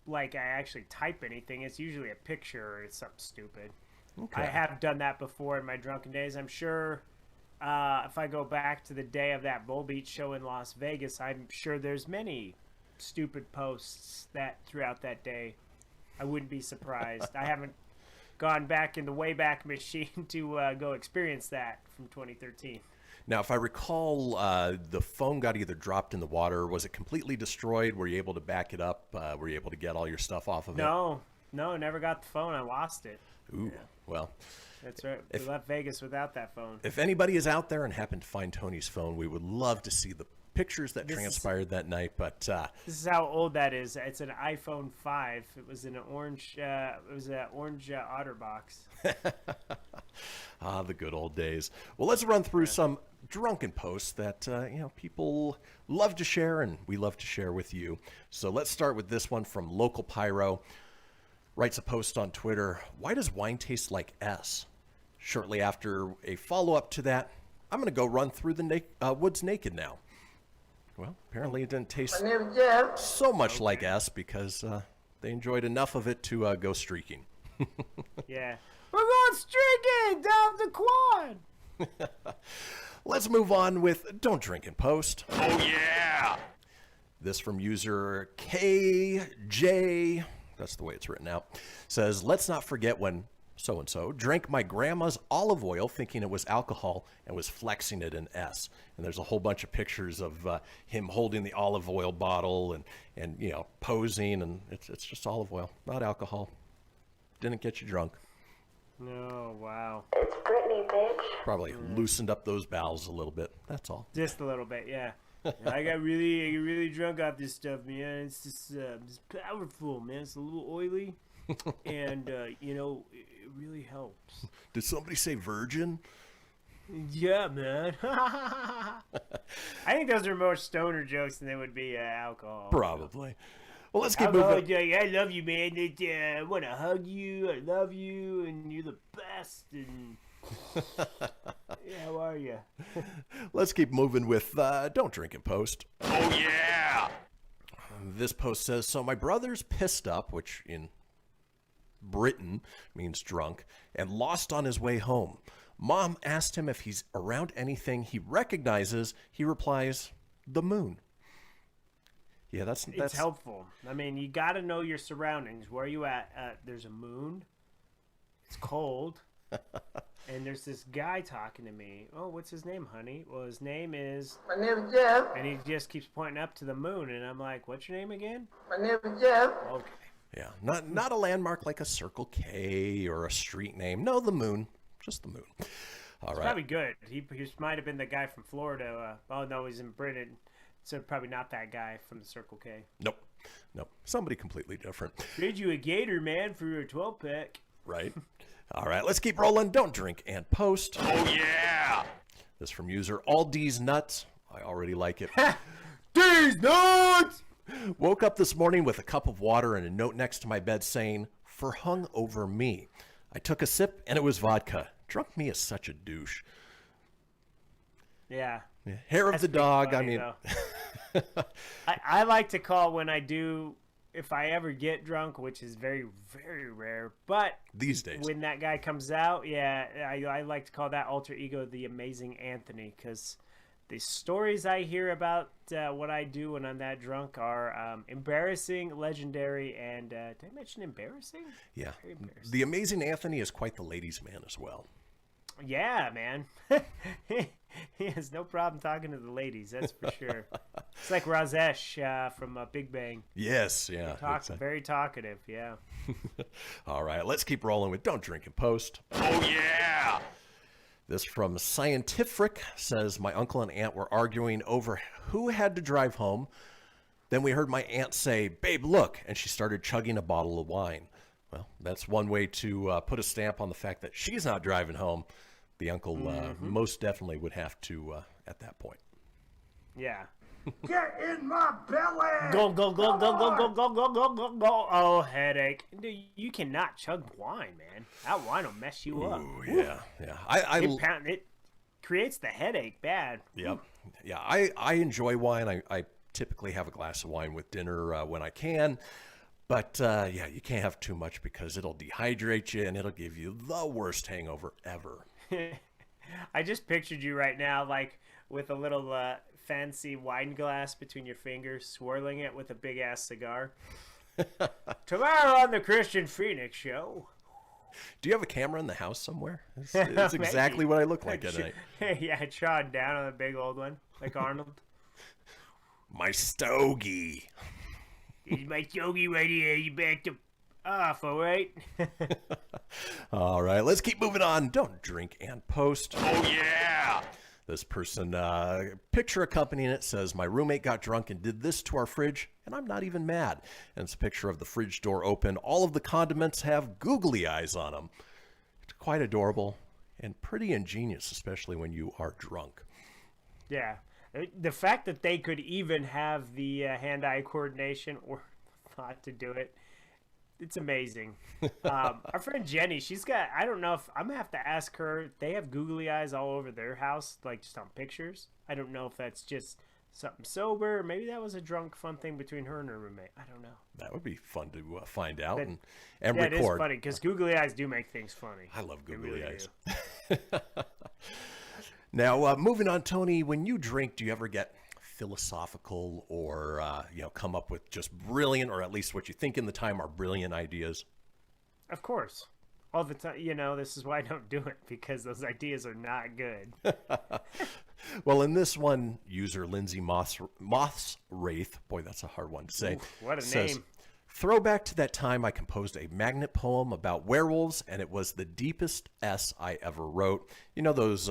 Like I actually type anything. It's usually a picture or it's something stupid. Okay. I have done that before in my drunken days. I'm sure if I go back to the day of that Bull Beach show in Las Vegas, I'm sure there's many stupid posts that throughout that day. I wouldn't be surprised. I haven't gone back in the Wayback Machine to go experience that from 2013. Now, if I recall, the phone got either dropped in the water, or was it completely destroyed? Were you able to back it up? Were you able to get all your stuff off of it? No, never got the phone. I lost it. Ooh, yeah. Well. That's right. We left Vegas without that phone. If anybody is out there and happened to find Tony's phone, we would love to see the pictures that transpired that night. But this is how old that is. It's an iPhone 5. It was in an orange. Orange OtterBox. Ah, the good old days. Well, let's run through some drunken posts that people love to share, and we love to share with you. So let's start with this one from Local Pyro. Writes a post on Twitter. Why does wine taste like S? Shortly after a follow-up to that, I'm going to go run through the woods naked now. Well, apparently it didn't taste so much like S because they enjoyed enough of it to go streaking. Yeah. We're going streaking down the quad. Let's move on with Don't Drink and Post. Oh, yeah! This from user KJ, that's the way it's written out, says, let's not forget when so-and-so drank my grandma's olive oil thinking it was alcohol and was flexing it in S. And there's a whole bunch of pictures of him holding the olive oil bottle and you know, posing, and it's just olive oil, not alcohol. Didn't get you drunk. No, wow. It's Britney, bitch. Probably loosened up those bowels a little bit, that's all. Just a little bit, yeah. I got really drunk off this stuff, man. It's just it's powerful, man. It's a little oily, and you know, it really helps. Did somebody say virgin? Yeah, man. I think those are more stoner jokes than they would be alcohol. Probably. Well, let's keep moving. I love you, man. I want to hug you. I love you, and you're the best. And yeah, how are you? Let's keep moving with Don't Drink and Post. Oh, yeah! This post says, so my brother's pissed up, which in Britain means drunk, and lost on his way home. Mom asked him if he's around anything he recognizes. He replies, the moon. Yeah, that's It's helpful. I mean, you got to know your surroundings. Where are you at? There's a moon. It's cold. And there's this guy talking to me. Oh, what's his name, honey? Well, his name is... My name is Jeff. And he just keeps pointing up to the moon. And I'm like, what's your name again? My name is Jeff. Okay. Yeah, not a landmark like a Circle K or a street name. No, the moon. Just the moon. All right. Probably good. He might have been the guy from Florida. Oh, no, he's in Britain. So probably not that guy from the Circle K. Nope. Somebody completely different. Trade you a gator, man, for your 12-pack. Right. All right, let's keep rolling. Don't drink and post. Oh, yeah. This from user All D's Nuts. I already like it. D's Nuts! Woke up this morning with a cup of water and a note next to my bed saying, for hung over me. I took a sip and it was vodka. Drunk me is such a douche. Yeah. Hair of That's the dog. funny, I mean, I like to call when I do, if I ever get drunk, which is very, very rare. But these days, when that guy comes out, yeah, I like to call that alter ego the Amazing Anthony, because the stories I hear about what I do when I'm that drunk are embarrassing, legendary, and did I mention embarrassing? Yeah. The Amazing Anthony is quite the ladies' man as well. Yeah, man. He has no problem talking to the ladies, that's for sure. It's like Rajesh from Big Bang. Yes, yeah. Exactly. Very talkative, yeah. All right, let's keep rolling with Don't Drink and Post. Oh, yeah! This from Scientific says, my uncle and aunt were arguing over who had to drive home. Then we heard my aunt say, babe, look, and she started chugging a bottle of wine. Well, that's one way to put a stamp on the fact that she's not driving home. The uncle most definitely would have to at that point. Yeah. Get in my belly! Go. Oh, headache. Dude, you cannot chug wine, man. That wine will mess you up. Ooh, yeah. It creates the headache bad. Yep. Yeah, I enjoy wine. I typically have a glass of wine with dinner when I can. But, yeah, you can't have too much because it'll dehydrate you and it'll give you the worst hangover ever. I just pictured you right now, like, with a little fancy wine glass between your fingers, swirling it with a big-ass cigar. Tomorrow on the Kristian Fenix Show. Do you have a camera in the house somewhere? It's exactly what I look like at night. Yeah, I trod down on a big old one, like Arnold. My stogie. Here's my stogie right here. You backed up off, all right? All right, let's keep moving on. Don't drink and post. Oh, yeah! This person, picture accompanying it says, my roommate got drunk and did this to our fridge, and I'm not even mad. And it's a picture of the fridge door open. All of the condiments have googly eyes on them. It's quite adorable and pretty ingenious, especially when you are drunk. Yeah. The fact that they could even have the hand-eye coordination or thought to do it, it's amazing. Our friend Jenny, she's got, I don't know if, I'm going to have to ask her, they have googly eyes all over their house, like just on pictures. I don't know if that's just something sober. Maybe that was a drunk fun thing between her and her roommate. I don't know. That would be fun to find out and record. It is funny because googly eyes do make things funny. I love googly eyes. Now, moving on, Tony, when you drink, do you ever get philosophical or, come up with just brilliant, or at least what you think in the time are brilliant ideas? Of course. All the time. This is why I don't do it, because those ideas are not good. Well, in this one, user Lindsay Moth's Wraith, boy, that's a hard one to say. Ooh, what a says, name. Throwback to that time I composed a magnet poem about werewolves, and it was the deepest S I ever wrote. You know those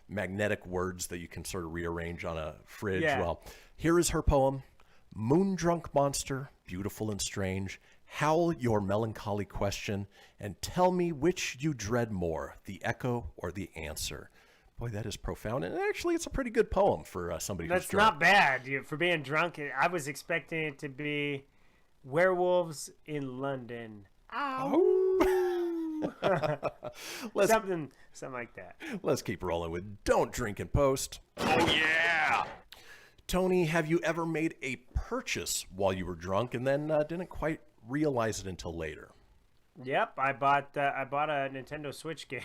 magnetic words that you can sort of rearrange on a fridge? Yeah. Well, here is her poem. Moon-drunk monster, beautiful and strange, howl your melancholy question, and tell me which you dread more, the echo or the answer. Boy, that is profound, and actually it's a pretty good poem for somebody who's drunk. That's not bad for being drunk. I was expecting it to be werewolves in London. Ow! something like that. Let's keep rolling with Don't Drink and Post. Oh, yeah! Tony, have you ever made a purchase while you were drunk and then didn't quite realize it until later? Yep, I bought a Nintendo Switch game.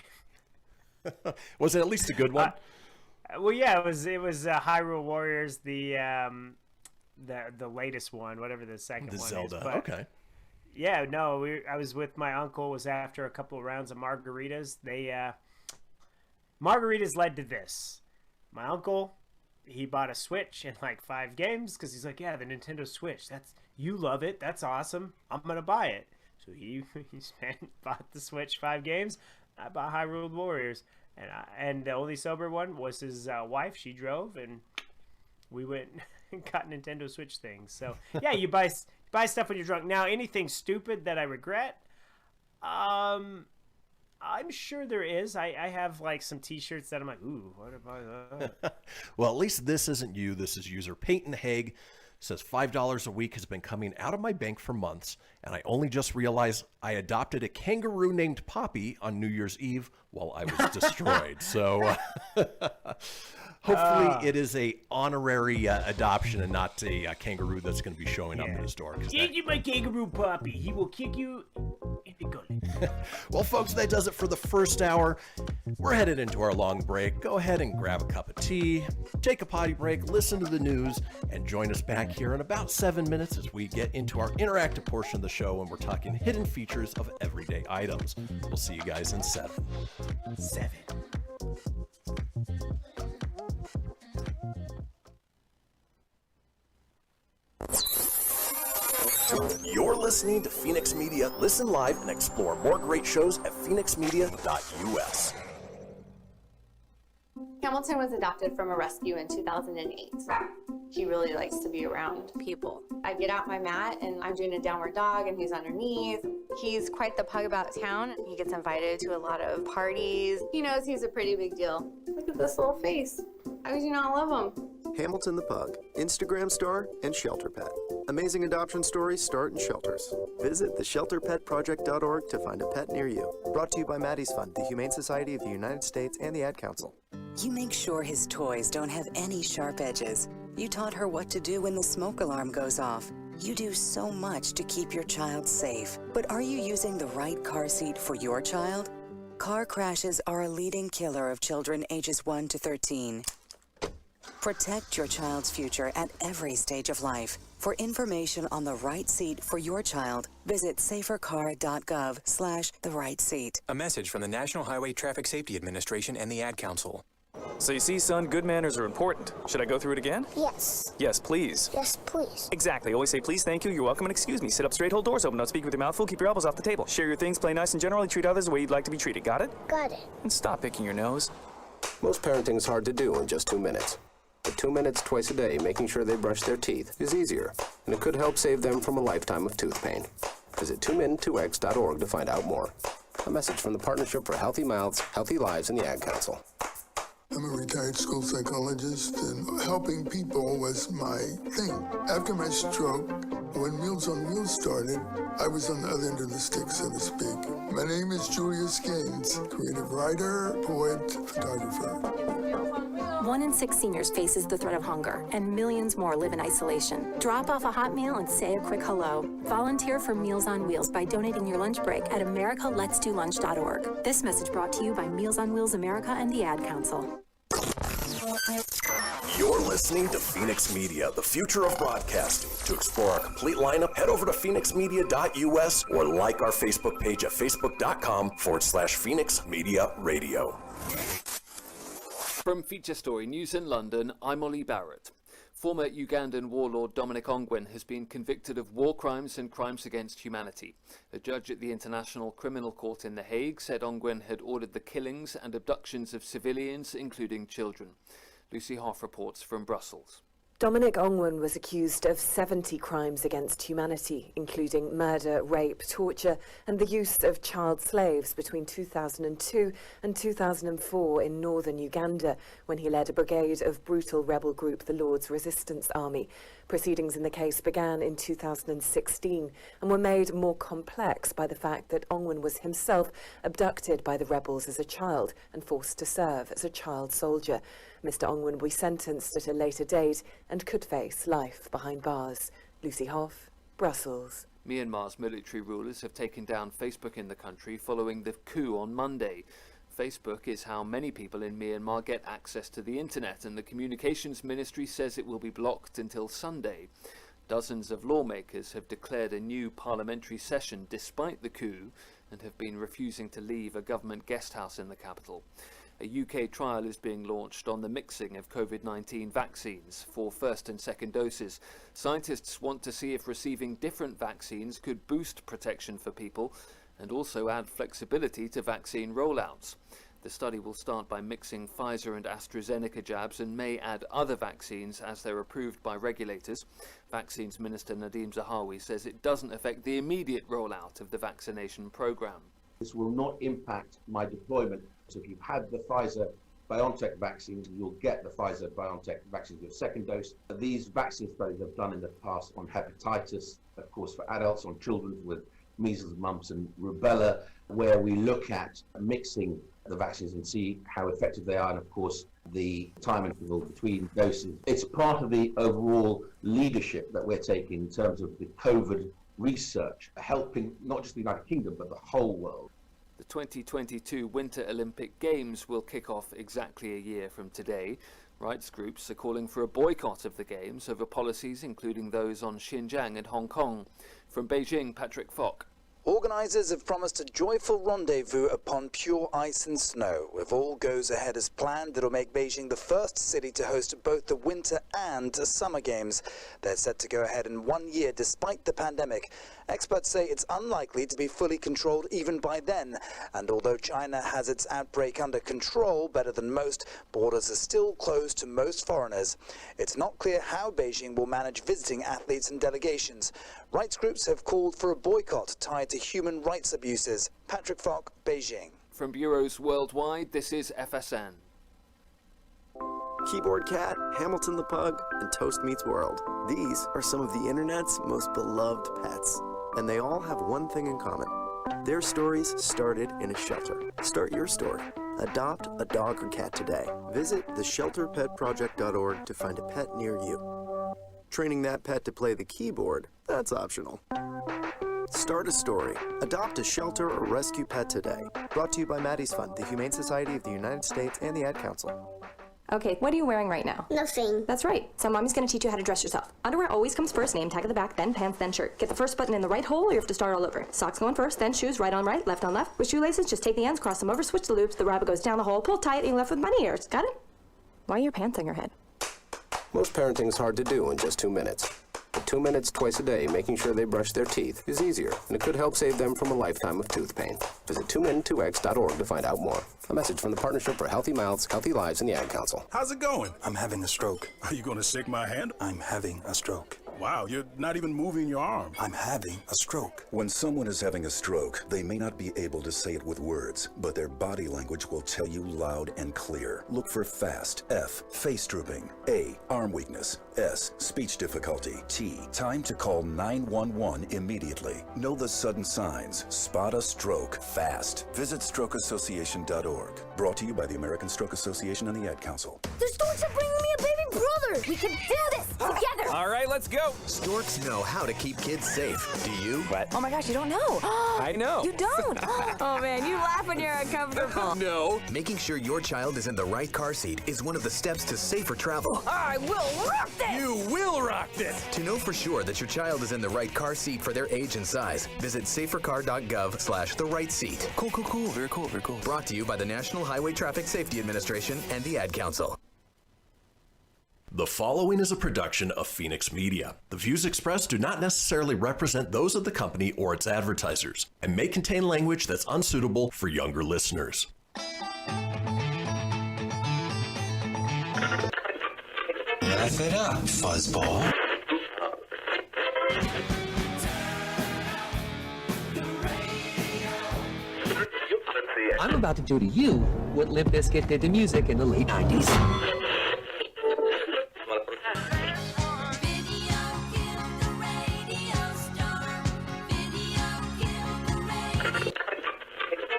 Was it at least a good one? Well, yeah, it was Hyrule Warriors, the latest one, whatever the second one Zelda. is. But, okay. Yeah, no, I was with my uncle. Was after a couple of rounds of margaritas. Margaritas led to this. My uncle, he bought a Switch and like 5 games because he's like, yeah, the Nintendo Switch. You love it. That's awesome. I'm gonna buy it. So he bought the Switch, 5 games. I bought Hyrule Warriors, and the only sober one was his wife. She drove, and we went and got Nintendo Switch things. So yeah, you buy stuff when you're drunk. Now, anything stupid that I regret, I'm sure there is. I have like some T-shirts that I'm like, ooh, what about that? Well, at least this isn't you. This is user Peyton Haig. Says $5 a week has been coming out of my bank for months, and I only just realized I adopted a kangaroo named Poppy on New Year's Eve while I was destroyed. So hopefully it is a honorary adoption and not a kangaroo that's going to be showing up at his door. Give you my kangaroo Poppy. He will kick you in the gullet. Well, folks, that does it for the first hour. We're headed into our long break. Go ahead and grab a cup of tea, take a potty break, listen to the news, and join us back here in about 7 minutes as we get into our interactive portion of the show and we're talking hidden features of everyday items. We'll see you guys in 7. You're listening to Phoenix Media. Listen live and explore more great shows at phoenixmedia.us. Hamilton was adopted from a rescue in 2008. He really likes to be around people. I get out my mat and I'm doing a downward dog and he's underneath. He's quite the pug about town. He gets invited to a lot of parties. He knows he's a pretty big deal. Look at this little face. How could you not love him? Hamilton the Pug, Instagram star and shelter pet. Amazing adoption stories start in shelters. Visit theshelterpetproject.org to find a pet near you. Brought to you by Maddie's Fund, the Humane Society of the United States, and the Ad Council. You make sure his toys don't have any sharp edges. You taught her what to do when the smoke alarm goes off. You do so much to keep your child safe. But are you using the right car seat for your child? Car crashes are a leading killer of children ages 1 to 13. Protect your child's future at every stage of life. For information on the right seat for your child, visit safercar.gov/the-right-seat. A message from the National Highway Traffic Safety Administration and the Ad Council. So you see, son, good manners are important. Should I go through it again? Yes. Yes, please. Yes, please. Exactly. Always say please, thank you, you're welcome, and excuse me. Sit up straight, hold doors open, don't speak with your mouth full, keep your elbows off the table. Share your things, play nice, and generally treat others the way you'd like to be treated. Got it? Got it. And stop picking your nose. Most parenting is hard to do in just 2 minutes. But 2 minutes twice a day making sure they brush their teeth is easier, and it could help save them from a lifetime of tooth pain. Visit 2min2x.org to find out more. A message from the Partnership for Healthy Mouths, Healthy Lives, and the Ad Council. I'm a retired school psychologist, and helping people was my thing. After my stroke, when Meals on Wheels started, I was on the other end of the stick, so to speak. My name is Julius Gaines, creative writer, poet, photographer. 1 in 6 seniors faces the threat of hunger, and millions more live in isolation. Drop off a hot meal and say a quick hello. Volunteer for Meals on Wheels by donating your lunch break at americaletsdolunch.org. This message brought to you by Meals on Wheels America and the Ad Council. You're listening to Fenix Media, the future of broadcasting. To explore our complete lineup, head over to phoenixmedia.us or like our Facebook page at facebook.com/Fenix Media Radio. From Feature Story News in London, I'm Ollie Barrett. Former Ugandan warlord Dominic Ongwen has been convicted of war crimes and crimes against humanity. A judge at the International Criminal Court in The Hague said Ongwen had ordered the killings and abductions of civilians, including children. Lucy Hoff reports from Brussels. Dominic Ongwen was accused of 70 crimes against humanity, including murder, rape, torture, and the use of child slaves between 2002 and 2004 in northern Uganda, when he led a brigade of brutal rebel group, the Lord's Resistance Army. Proceedings in the case began in 2016 and were made more complex by the fact that Ongwen was himself abducted by the rebels as a child and forced to serve as a child soldier. Mr. Ongwen will be sentenced at a later date and could face life behind bars. Lucy Hoff, Brussels. Myanmar's military rulers have taken down Facebook in the country following the coup on Monday. Facebook is how many people in Myanmar get access to the internet, and the Communications Ministry says it will be blocked until Sunday. Dozens of lawmakers have declared a new parliamentary session despite the coup and have been refusing to leave a government guest house in the capital. A UK trial is being launched on the mixing of COVID-19 vaccines for first and second doses. Scientists want to see if receiving different vaccines could boost protection for people and also add flexibility to vaccine rollouts. The study will start by mixing Pfizer and AstraZeneca jabs and may add other vaccines as they're approved by regulators. Vaccines Minister Nadeem Zahawi says it doesn't affect the immediate rollout of the vaccination programme. This will not impact my deployment. So if you've had the Pfizer-BioNTech vaccines, you'll get the Pfizer-BioNTech vaccines with second dose. These vaccine studies have done in the past on hepatitis, of course for adults, on children with measles, mumps and rubella, where we look at mixing the vaccines and see how effective they are, and of course the time interval between doses. It's part of the overall leadership that we're taking in terms of the COVID research, helping not just the United Kingdom but the whole world. The 2022 Winter Olympic Games will kick off exactly a year from today. Rights groups are calling for a boycott of the Games over policies including those on Xinjiang and Hong Kong. From Beijing, Patrick Fock. Organisers have promised a joyful rendezvous upon pure ice and snow. If all goes ahead as planned, it'll make Beijing the first city to host both the Winter and Summer Games. They're set to go ahead in 1 year despite the pandemic. Experts say it's unlikely to be fully controlled even by then. And although China has its outbreak under control better than most, borders are still closed to most foreigners. It's not clear how Beijing will manage visiting athletes and delegations. Rights groups have called for a boycott tied to human rights abuses. Patrick Fock, Beijing. From bureaus worldwide, this is FSN. Keyboard Cat, Hamilton the Pug, and Toast Meets World. These are some of the internet's most beloved pets. And they all have one thing in common. Their stories started in a shelter. Start your story. Adopt a dog or cat today. Visit theshelterpetproject.org to find a pet near you. Training that pet to play the keyboard, that's optional. Start a story. Adopt a shelter or rescue pet today. Brought to you by Maddie's Fund, the Humane Society of the United States, and the Ad Council. Okay, what are you wearing right now? Nothing. That's right. So mommy's gonna teach you how to dress yourself. Underwear always comes first, name tag at the back, then pants, then shirt. Get the first button in the right hole or you have to start all over. Socks going first, then shoes, right on right, left on left. With shoelaces, just take the ends, cross them over, switch the loops, the rabbit goes down the hole, pull tight, and you're left with bunny ears. Got it? Why are your pants on your head? Most parenting is hard to do in just 2 minutes. But 2 minutes twice a day making sure they brush their teeth is easier, and it could help save them from a lifetime of tooth pain. Visit 2min2x.org to find out more. A message from the Partnership for Healthy Mouths, Healthy Lives, and the Ad Council. How's it going? I'm having a stroke. Are you going to shake my hand? I'm having a stroke. Wow, you're not even moving your arm. I'm having a stroke. When someone is having a stroke, they may not be able to say it with words, but their body language will tell you loud and clear. Look for FAST. F, face drooping. A, arm weakness. S, speech difficulty. T, time to call 911 immediately. Know the sudden signs. Spot a stroke fast. Visit strokeassociation.org. Brought to you by the American Stroke Association and the Ad Council. The storks are bringing me a baby brother! We can do this together! All right, let's go. Storks know how to keep kids safe. Do you? What? Oh my gosh, you don't know. I know. You don't? Oh man, you laugh when you're uncomfortable. No. Making sure your child is in the right car seat is one of the steps to safer travel. I will rock this! You will rock this! To know for sure that your child is in the right car seat for their age and size, visit safercar.gov/the right seat. Cool. Very cool. Brought to you by the National Highway Traffic Safety Administration and the Ad Council. The following is a production of Fenix Media. The views expressed do not necessarily represent those of the company or its advertisers and may contain language that's unsuitable for younger listeners. Laugh it up, fuzzball. I'm about to do to you what Limp Bizkit did to music in the late 90s.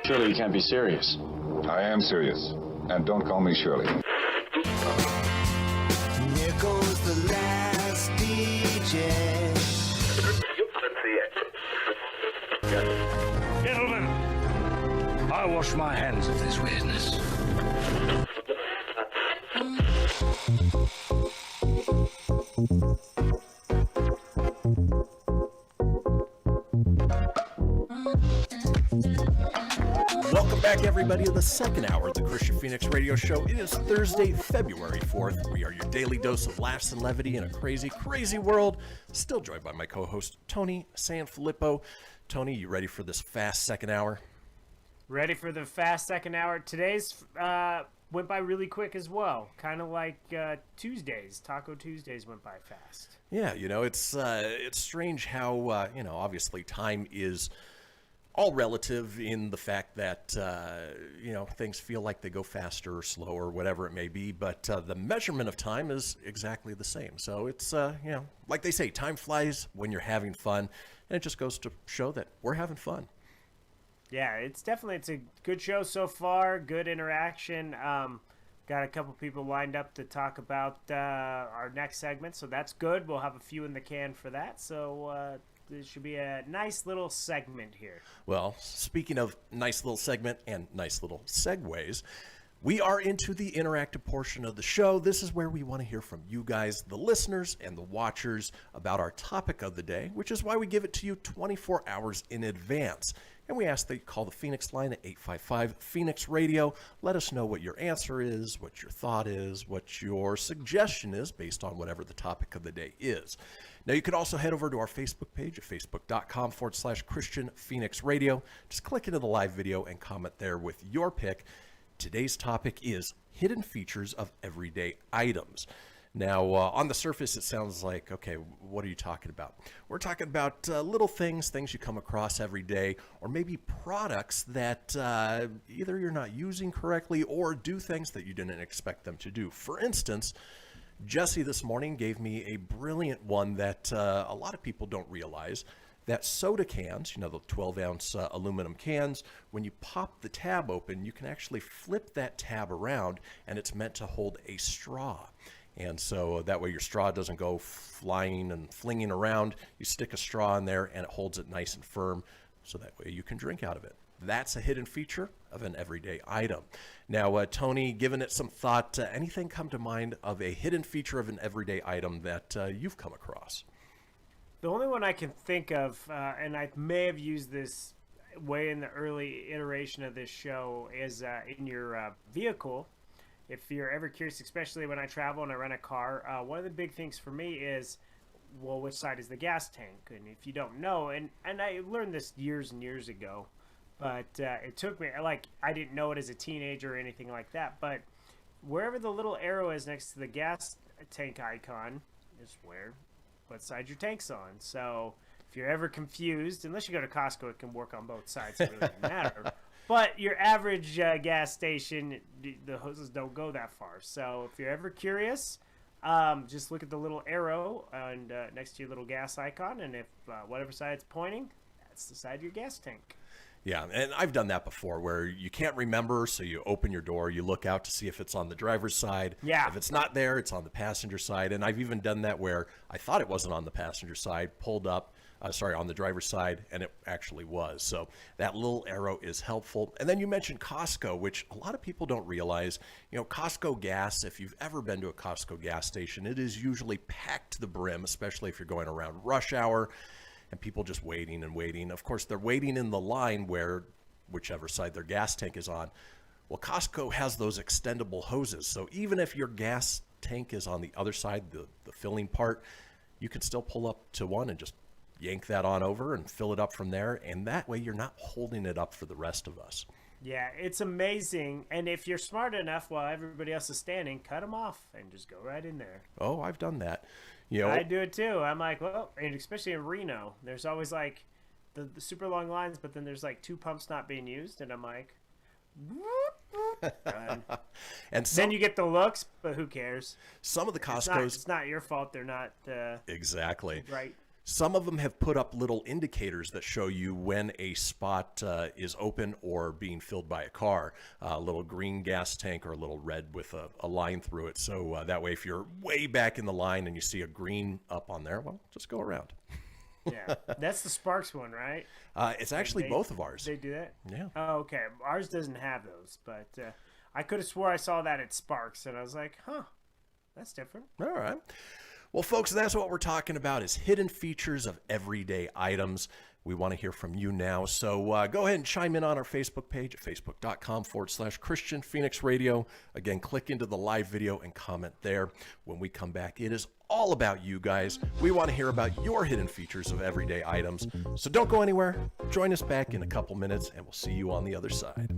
Surely you can't be serious. I am serious. And don't call me Shirley. Here goes the last DJ. Gentlemen, I wash my hands of this weirdness. Welcome back, everybody, to the second hour of the Kristian Fenix radio show. It is Thursday, February 4th. We are your daily dose of laughs and levity in a crazy, crazy world. Still joined by my co-host, Tony Sanfilippo. Tony, you ready for this fast second hour? Ready for the fast second hour. Today's went by really quick as well. Kind of like Tuesdays. Taco Tuesdays went by fast. Yeah, it's strange how, obviously time is all relative in the fact that, things feel like they go faster or slower, whatever it may be, but the measurement of time is exactly the same. So it's, like they say, time flies when you're having fun, and it just goes to show that we're having fun. Yeah, it's a good show so far, good interaction. Got a couple people lined up to talk about our next segment, so that's good. We'll have a few in the can for that, so this should be a nice little segment here. Well, speaking of nice little segment and nice little segues, we are into the interactive portion of the show. This is where we want to hear from you guys, the listeners and the watchers, about our topic of the day, which is why we give it to you 24 hours in advance. And we ask that you call the Fenix Line at 855-FENIX-RADIO. Let us know what your answer is, what your thought is, what your suggestion is based on whatever the topic of the day is. Now, you could also head over to our Facebook page at facebook.com/Kristian Fenix Radio. Just click into the live video and comment there with your pick. Today's topic is hidden features of everyday items. Now, on the surface, it sounds like, okay, what are you talking about? We're talking about little things you come across every day, or maybe products that either you're not using correctly or do things that you didn't expect them to do. For instance, Jesse this morning gave me a brilliant one that a lot of people don't realize, that soda cans, the 12-ounce aluminum cans, when you pop the tab open, you can actually flip that tab around, and it's meant to hold a straw. And so that way your straw doesn't go flying and flinging around. You stick a straw in there and it holds it nice and firm, so that way you can drink out of it. That's a hidden feature of an everyday item. Now, Tony, given it some thought, anything come to mind of a hidden feature of an everyday item that you've come across? The only one I can think of, and I may have used this way in the early iteration of this show, is in your vehicle. If you're ever curious, especially when I travel and I rent a car, one of the big things for me is, well, which side is the gas tank? And if you don't know, and I learned this years and years ago, but it took me, I didn't know it as a teenager or anything like that, but wherever the little arrow is next to the gas tank icon is what side your tank's on. So if you're ever confused, unless you go to Costco, it can work on both sides, it really doesn't matter. But your average gas station, the hoses don't go that far. So if you're ever curious, just look at the little arrow and next to your little gas icon, and if whatever side it's pointing, that's the side of your gas tank. Yeah, and I've done that before where you can't remember, so you open your door, you look out to see if it's on the driver's side. Yeah. If it's not there, it's on the passenger side. And I've even done that where I thought it wasn't on the passenger side, pulled up, on the driver's side, and it actually was. So that little arrow is helpful. And then you mentioned Costco, which a lot of people don't realize. You know, Costco gas, if you've ever been to a Costco gas station, it is usually packed to the brim, especially if you're going around rush hour. And people just waiting and waiting. Of course, they're waiting in the line where whichever side their gas tank is on. Well, Costco has those extendable hoses. So even if your gas tank is on the other side, the filling part, you can still pull up to one and just yank that on over and fill it up from there. And that way you're not holding it up for the rest of us. Yeah, it's amazing. And if you're smart enough while everybody else is standing, cut them off and just go right in there. Oh, I've done that. You know, I do it too. I'm like, well, and especially in Reno, there's always like the super long lines, but then there's like 2 pumps not being used, and I'm like, and then you get the looks, but who cares? Some of the Costco's, it's not your fault. They're not exactly right. Some of them have put up little indicators that show you when a spot is open or being filled by a car, a little green gas tank or a little red with a line through it. So that way, if you're way back in the line and you see a green up on there, well, just go around. Yeah, that's the Sparks one, right? It's actually both of ours. They do that? Yeah. Oh, okay. Ours doesn't have those, but I could have swore I saw that at Sparks, and I was like, huh, that's different. All right. Well, folks, that's what we're talking about is hidden features of everyday items. We want to hear from you now. So go ahead and chime in on our Facebook page at facebook.com/Kristian Fenix Radio. Again, click into the live video and comment there. When we come back, it is all about you guys. We want to hear about your hidden features of everyday items. So don't go anywhere. Join us back in a couple minutes, and we'll see you on the other side.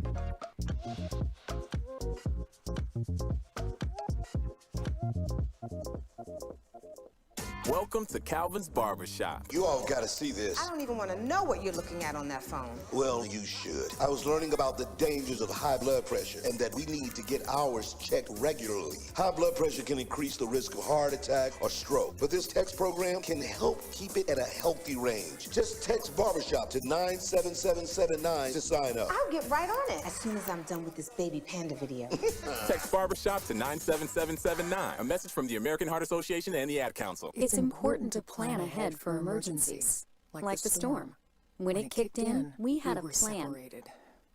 Welcome to Calvin's Barbershop. You all gotta see this. I don't even want to know what you're looking at on that phone. Well, you should. I was learning about the dangers of high blood pressure and that we need to get ours checked regularly. High blood pressure can increase the risk of heart attack or stroke, but this text program can help keep it at a healthy range. Just text barbershop to 97779 to sign up. I'll get right on it as soon as I'm done with this baby panda video. Text barbershop to 97779. A message from the American Heart Association and the Ad Council. It's important to plan ahead for emergencies, like the storm. When it kicked in, we had a plan.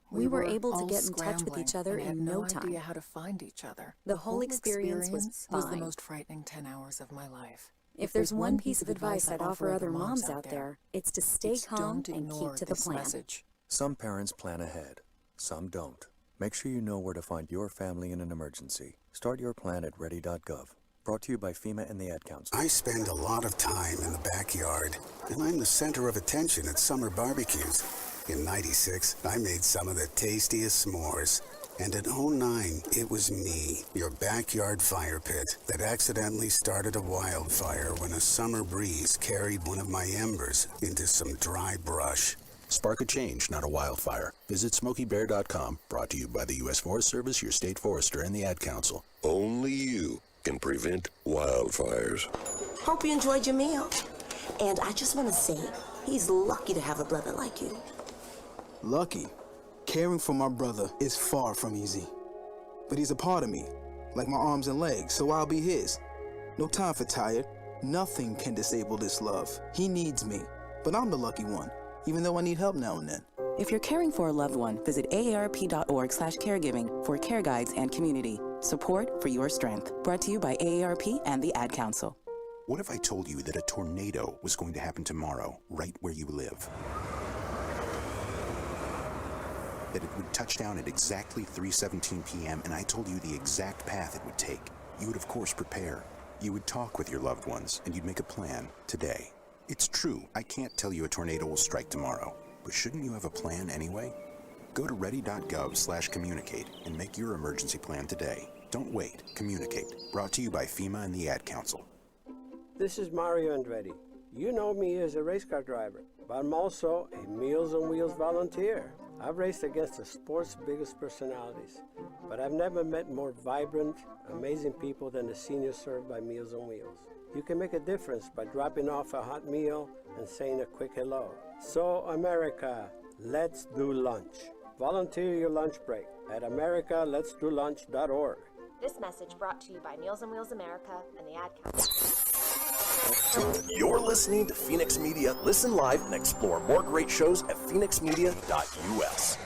We were able to get in touch with each other in no time. Idea how to find each other. The whole experience was fine. the most frightening 10 hours of my life. If there's one piece of advice I'd offer other moms out there, it's to stay calm and keep to the plan. Message. Some parents plan ahead, some don't. Make sure you know where to find your family in an emergency. Start your plan at ready.gov. Brought to you by FEMA and the Ad Council. I spend a lot of time in the backyard, and I'm the center of attention at summer barbecues. In '96, I made some of the tastiest s'mores. And in '09, it was me, your backyard fire pit, that accidentally started a wildfire when a summer breeze carried one of my embers into some dry brush. Spark a change, not a wildfire. Visit SmokeyBear.com. Brought to you by the U.S. Forest Service, your state forester, and the Ad Council. Only you can prevent wildfires. Hope you enjoyed your meal. And I just want to say, he's lucky to have a brother like you. Lucky? Caring for my brother is far from easy. But he's a part of me, like my arms and legs, so I'll be his. No time for tired. Nothing can disable this love. He needs me, but I'm the lucky one, even though I need help now and then. If you're caring for a loved one, visit aarp.org/caregiving for care guides and community. Support for your strength. Brought to you by AARP and the Ad Council. What if I told you that a tornado was going to happen tomorrow, right where you live? That it would touch down at exactly 3:17 p.m., and I told you the exact path it would take. You would, of course, prepare. You would talk with your loved ones, and you'd make a plan today. It's true, I can't tell you a tornado will strike tomorrow, but shouldn't you have a plan anyway? Go to ready.gov/communicate and make your emergency plan today. Don't wait. Communicate. Brought to you by FEMA and the Ad Council. This is Mario Andretti. You know me as a race car driver, but I'm also a Meals on Wheels volunteer. I've raced against the sport's biggest personalities, but I've never met more vibrant, amazing people than the seniors served by Meals on Wheels. You can make a difference by dropping off a hot meal and saying a quick hello. So, America, Let's Do Lunch. Volunteer your lunch break at americaletsdolunch.org. This message brought to you by Meals on Wheels America and the Ad Council. You're listening to Fenix Media. Listen live and explore more great shows at phoenixmedia.us.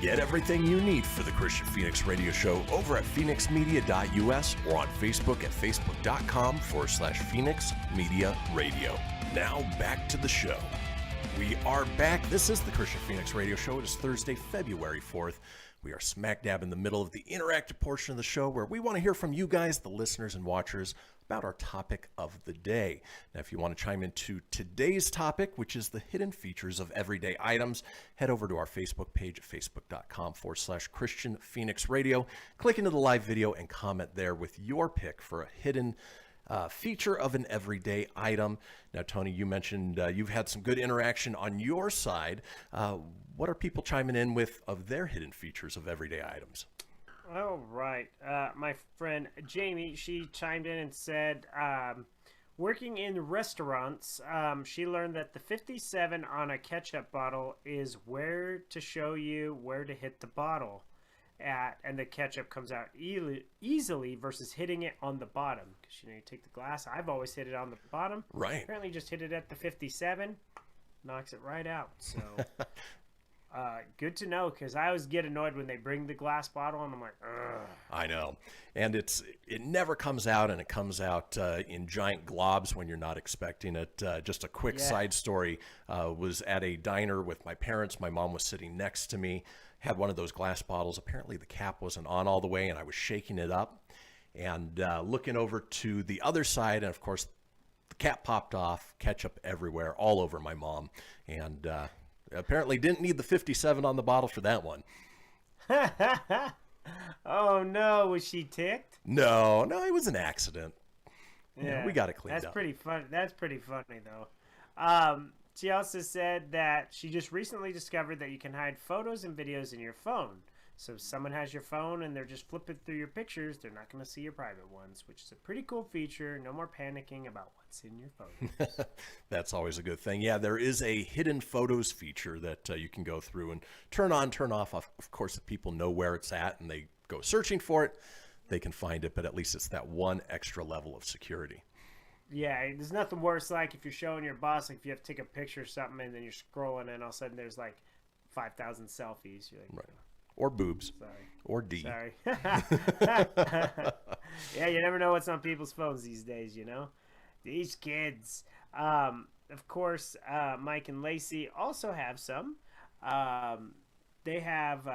Get everything you need for the Kristian Fenix Radio Show over at phoenixmedia.us or on Facebook at facebook.com/Fenix Media Radio. Now back to the show. We are back. This is the Kristian Fenix Radio Show. It is Thursday, February 4th. We are smack dab in the middle of the interactive portion of the show where we want to hear from you guys, the listeners and watchers, about our topic of the day. Now, if you want to chime into today's topic, which is the hidden features of everyday items, head over to our Facebook page at facebook.com/Kristian Fenix Radio. Click into the live video and comment there with your pick for a hidden feature of an everyday item. Now, Tony, you mentioned you've had some good interaction on your side. What are people chiming in with of their hidden features of everyday items? All right. My friend Jamie, she chimed in and said, working in restaurants, she learned that the 57 on a ketchup bottle is where to show you where to hit the bottle at, and the ketchup comes out easily versus hitting it on the bottom. Because you take the glass. I've always hit it on the bottom. Right. Apparently just hit it at the 57. Knocks it right out. So... good to know, because I always get annoyed when they bring the glass bottle and I'm like, ugh. I know. And it never comes out, and it comes out in giant globs when you're not expecting it. Just a quick side story, was at a diner with my parents. My mom was sitting next to me, had one of those glass bottles. Apparently the cap wasn't on all the way, and I was shaking it up and looking over to the other side, and of course the cap popped off, ketchup everywhere, all over my mom. And apparently didn't need the 57 on the bottle for that one. Oh no, was she ticked? No, it was an accident. Yeah, we got it cleaned up. That's pretty fun. That's pretty funny though. She also said that she just recently discovered that you can hide photos and videos in your phone. So if someone has your phone and they're just flipping through your pictures, they're not going to see your private ones, which is a pretty cool feature. No more panicking about what's in your photos. That's always a good thing. Yeah, there is a hidden photos feature that you can go through and turn on, turn off. Of course, if people know where it's at and they go searching for it, they can find it, but at least it's that one extra level of security. Yeah, there's nothing worse like if you're showing your boss, like if you have to take a picture of something and then you're scrolling and all of a sudden there's like 5,000 selfies. You're like, right. Or boobs. Sorry. Or D. Sorry. Yeah, you never know what's on people's phones these days, These kids. Of course, Mike and Lacey also have some. They have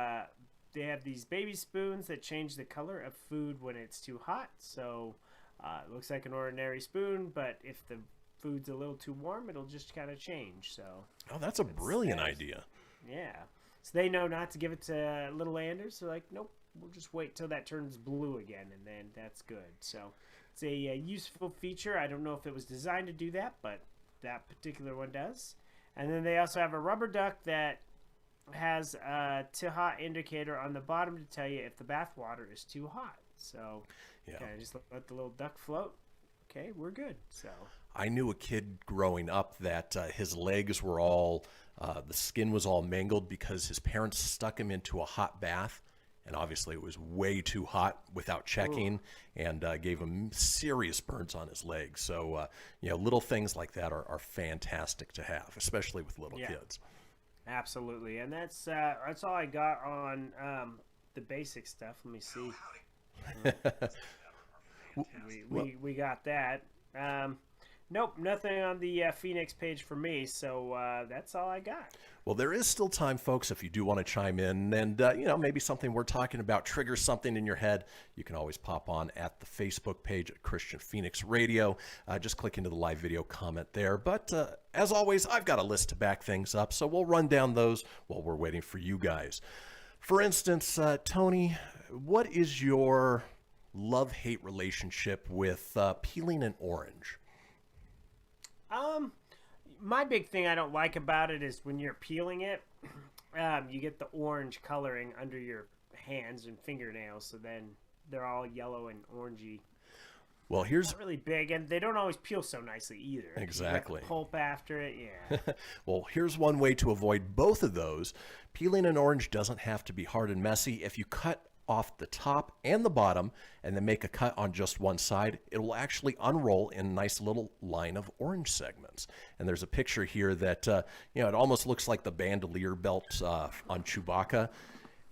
these baby spoons that change the color of food when it's too hot. So it looks like an ordinary spoon, but if the food's a little too warm, it'll just kind of change. So. Oh, that's a brilliant idea. Yeah. So they know not to give it to little Anders. They're like, nope, we'll just wait till that turns blue again, and then that's good. So it's a useful feature. I don't know if it was designed to do that, but that particular one does. And then they also have a rubber duck that has a too hot indicator on the bottom to tell you if the bath water is too hot. So kind of just let the little duck float. Okay, we're good. So I knew a kid growing up that his legs were all... the skin was all mangled because his parents stuck him into a hot bath, and obviously it was way too hot without checking, and gave him serious burns on his legs. So, little things like that are fantastic to have, especially with little kids. Absolutely, and that's all I got on the basic stuff. Let me see. We got that. Nope, nothing on the Phoenix page for me, so that's all I got. Well, there is still time, folks, if you do want to chime in and, maybe something we're talking about triggers something in your head, you can always pop on at the Facebook page at Kristian Fenix Radio. Just click into the live video, comment there. But as always, I've got a list to back things up, so we'll run down those while we're waiting for you guys. For instance, Tony, what is your love-hate relationship with peeling an orange? My big thing I don't like about it is when you're peeling it, you get the orange coloring under your hands and fingernails, so then they're all yellow and orangey. Well, here's not really big, and they don't always peel so nicely either. Exactly. You got the pulp after it, yeah. Well, here's one way to avoid both of those. Peeling an orange doesn't have to be hard and messy. If you cut off the top and the bottom and then make a cut on just one side, it will actually unroll in a nice little line of orange segments. And there's a picture here that, it almost looks like the bandolier belt on Chewbacca.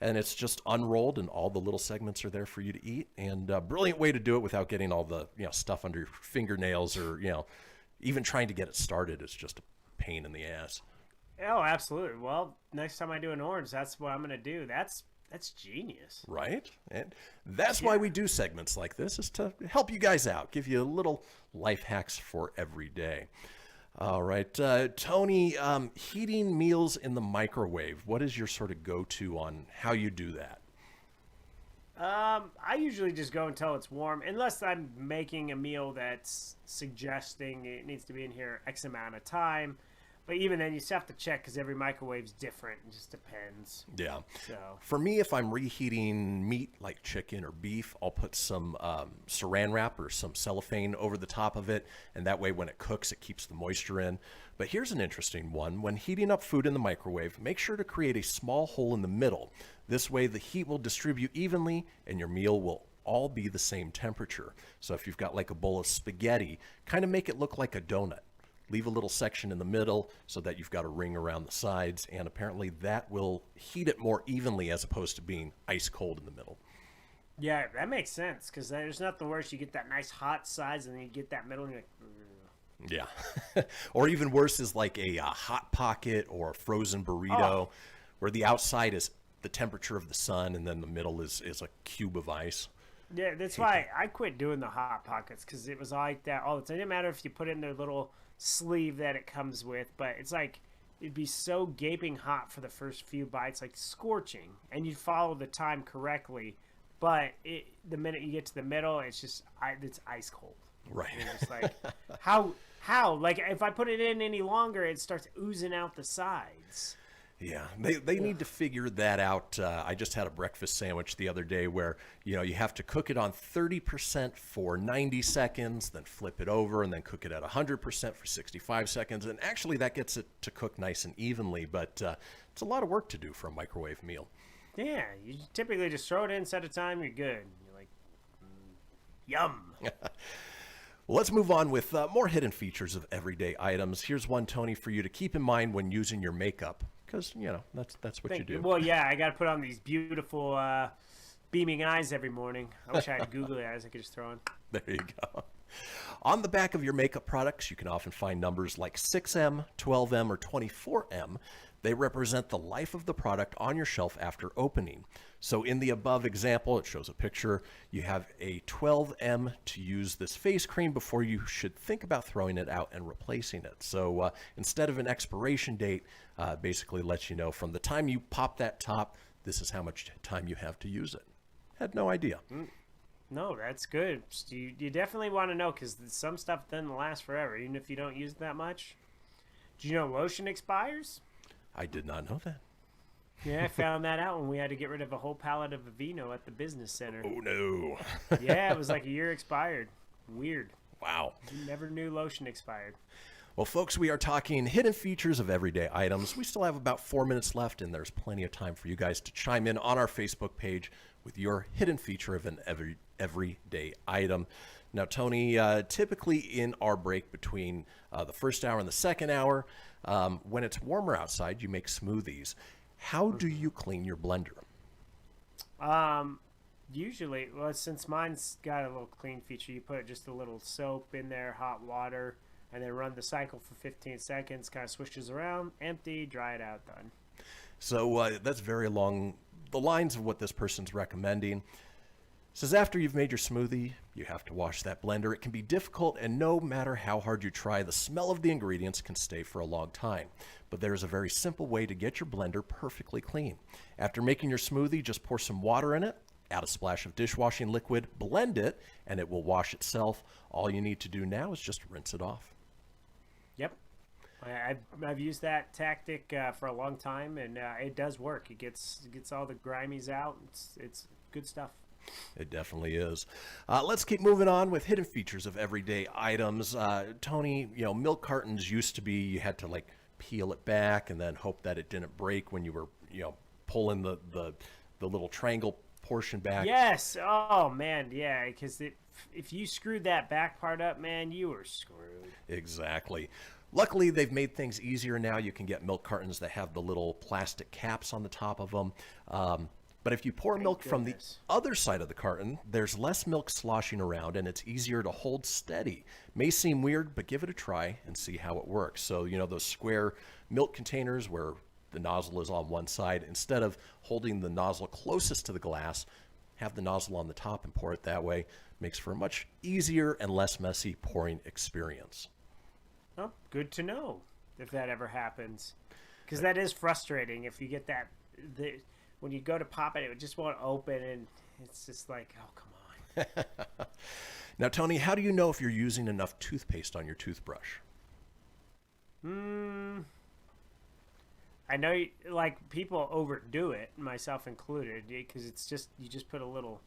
And it's just unrolled, and all the little segments are there for you to eat. And a brilliant way to do it without getting all the stuff under your fingernails, or even trying to get it started is just a pain in the ass. Oh, absolutely. Well, next time I do an orange, that's what I'm going to do. That's genius. Right? And that's why we do segments like this, is to help you guys out, give you little life hacks for every day. All right, Tony, heating meals in the microwave. What is your sort of go-to on how you do that? I usually just go until it's warm, unless I'm making a meal that's suggesting it needs to be in here X amount of time. But even then, you still have to check because every microwave's different. It just depends. Yeah. So for me, if I'm reheating meat like chicken or beef, I'll put some saran wrap or some cellophane over the top of it, and that way when it cooks, it keeps the moisture in. But here's an interesting one. When heating up food in the microwave, make sure to create a small hole in the middle. This way, the heat will distribute evenly, and your meal will all be the same temperature. So if you've got like a bowl of spaghetti, kind of make it look like a donut. Leave a little section in the middle so that you've got a ring around the sides, and apparently that will heat it more evenly as opposed to being ice cold in the middle. yeah, that makes sense because there's nothing worse. You get that nice hot sides, and then you get that middle, and you're like, yeah. Or even worse is like a Hot Pocket or a frozen burrito, where the outside is the temperature of the sun, and then the middle is a cube of ice. Yeah, that's why I quit doing the Hot Pockets, because it was like that all the time. It didn't matter if you put in their little sleeve that it comes with, but it's like it'd be so gaping hot for the first few bites, like scorching, and you'd follow the time correctly, but the minute you get to the middle, it's just it's ice cold. Right. And it's just like how like if I put it in any longer, it starts oozing out the sides. Yeah, they need to figure that out. I just had a breakfast sandwich the other day where, you have to cook it on 30% for 90 seconds, then flip it over, and then cook it at 100% for 65 seconds. And actually, that gets it to cook nice and evenly, but it's a lot of work to do for a microwave meal. Yeah, you typically just throw it in, set a time, you're good. You're like, yum. Well, let's move on with more hidden features of everyday items. Here's one, Tony, for you to keep in mind when using your makeup. Because, that's what you do. Well, yeah, I got to put on these beautiful beaming eyes every morning. I wish I had googly eyes I could just throw on. There you go. On the back of your makeup products, you can often find numbers like 6M, 12M, or 24M. They represent the life of the product on your shelf after opening. So in the above example, it shows a picture. You have a 12M to use this face cream before you should think about throwing it out and replacing it. So instead of an expiration date, basically lets you know from the time you pop that top, this is how much time you have to use it. Had no idea. No, that's good. You definitely want to know, because some stuff doesn't last forever, even if you don't use it that much. Do you know lotion expires? I did not know that. Yeah, I found that out when we had to get rid of a whole pallet of Aveeno at the business center. Oh, no. Yeah, it was like a year expired. Weird. Wow. You never knew lotion expired. Well, folks, we are talking hidden features of everyday items. We still have about 4 minutes left, and there's plenty of time for you guys to chime in on our Facebook page with your hidden feature of an everyday item. Now, Tony, typically in our break between the first hour and the second hour, when it's warmer outside, you make smoothies. How do you clean your blender? Usually, well, since mine's got a little clean feature, you put just a little soap in there, hot water, and then run the cycle for 15 seconds, kind of swishes around, empty, dry it out, done. So that's very along the lines of what this person's recommending. Says after you've made your smoothie, you have to wash that blender. It can be difficult, and no matter how hard you try, the smell of the ingredients can stay for a long time. But there is a very simple way to get your blender perfectly clean. After making your smoothie, just pour some water in it, add a splash of dishwashing liquid, blend it, and it will wash itself. All you need to do now is just rinse it off. Yep. I've used that tactic for a long time, and it does work. It gets all the grimies out. It's good stuff. It definitely is. Let's keep moving on with hidden features of everyday items. Tony, milk cartons used to be you had to like peel it back and then hope that it didn't break when you were pulling the little triangle portion back. Yes. Oh man, yeah. Because if you screwed that back part up, man, you were screwed. Exactly. Luckily, they've made things easier now. You can get milk cartons that have the little plastic caps on the top of them. But if you pour milk from the other side of the carton, there's less milk sloshing around and it's easier to hold steady. May seem weird, but give it a try and see how it works. So, those square milk containers where the nozzle is on one side, instead of holding the nozzle closest to the glass, have the nozzle on the top and pour it that way. Makes for a much easier and less messy pouring experience. Oh, good to know if that ever happens. Because that is frustrating if you get that... when you go to pop it, it just won't open, and it's just like, oh, come on. Now, Tony, how do you know if you're using enough toothpaste on your toothbrush? I know, people overdo it, myself included, because you just put a little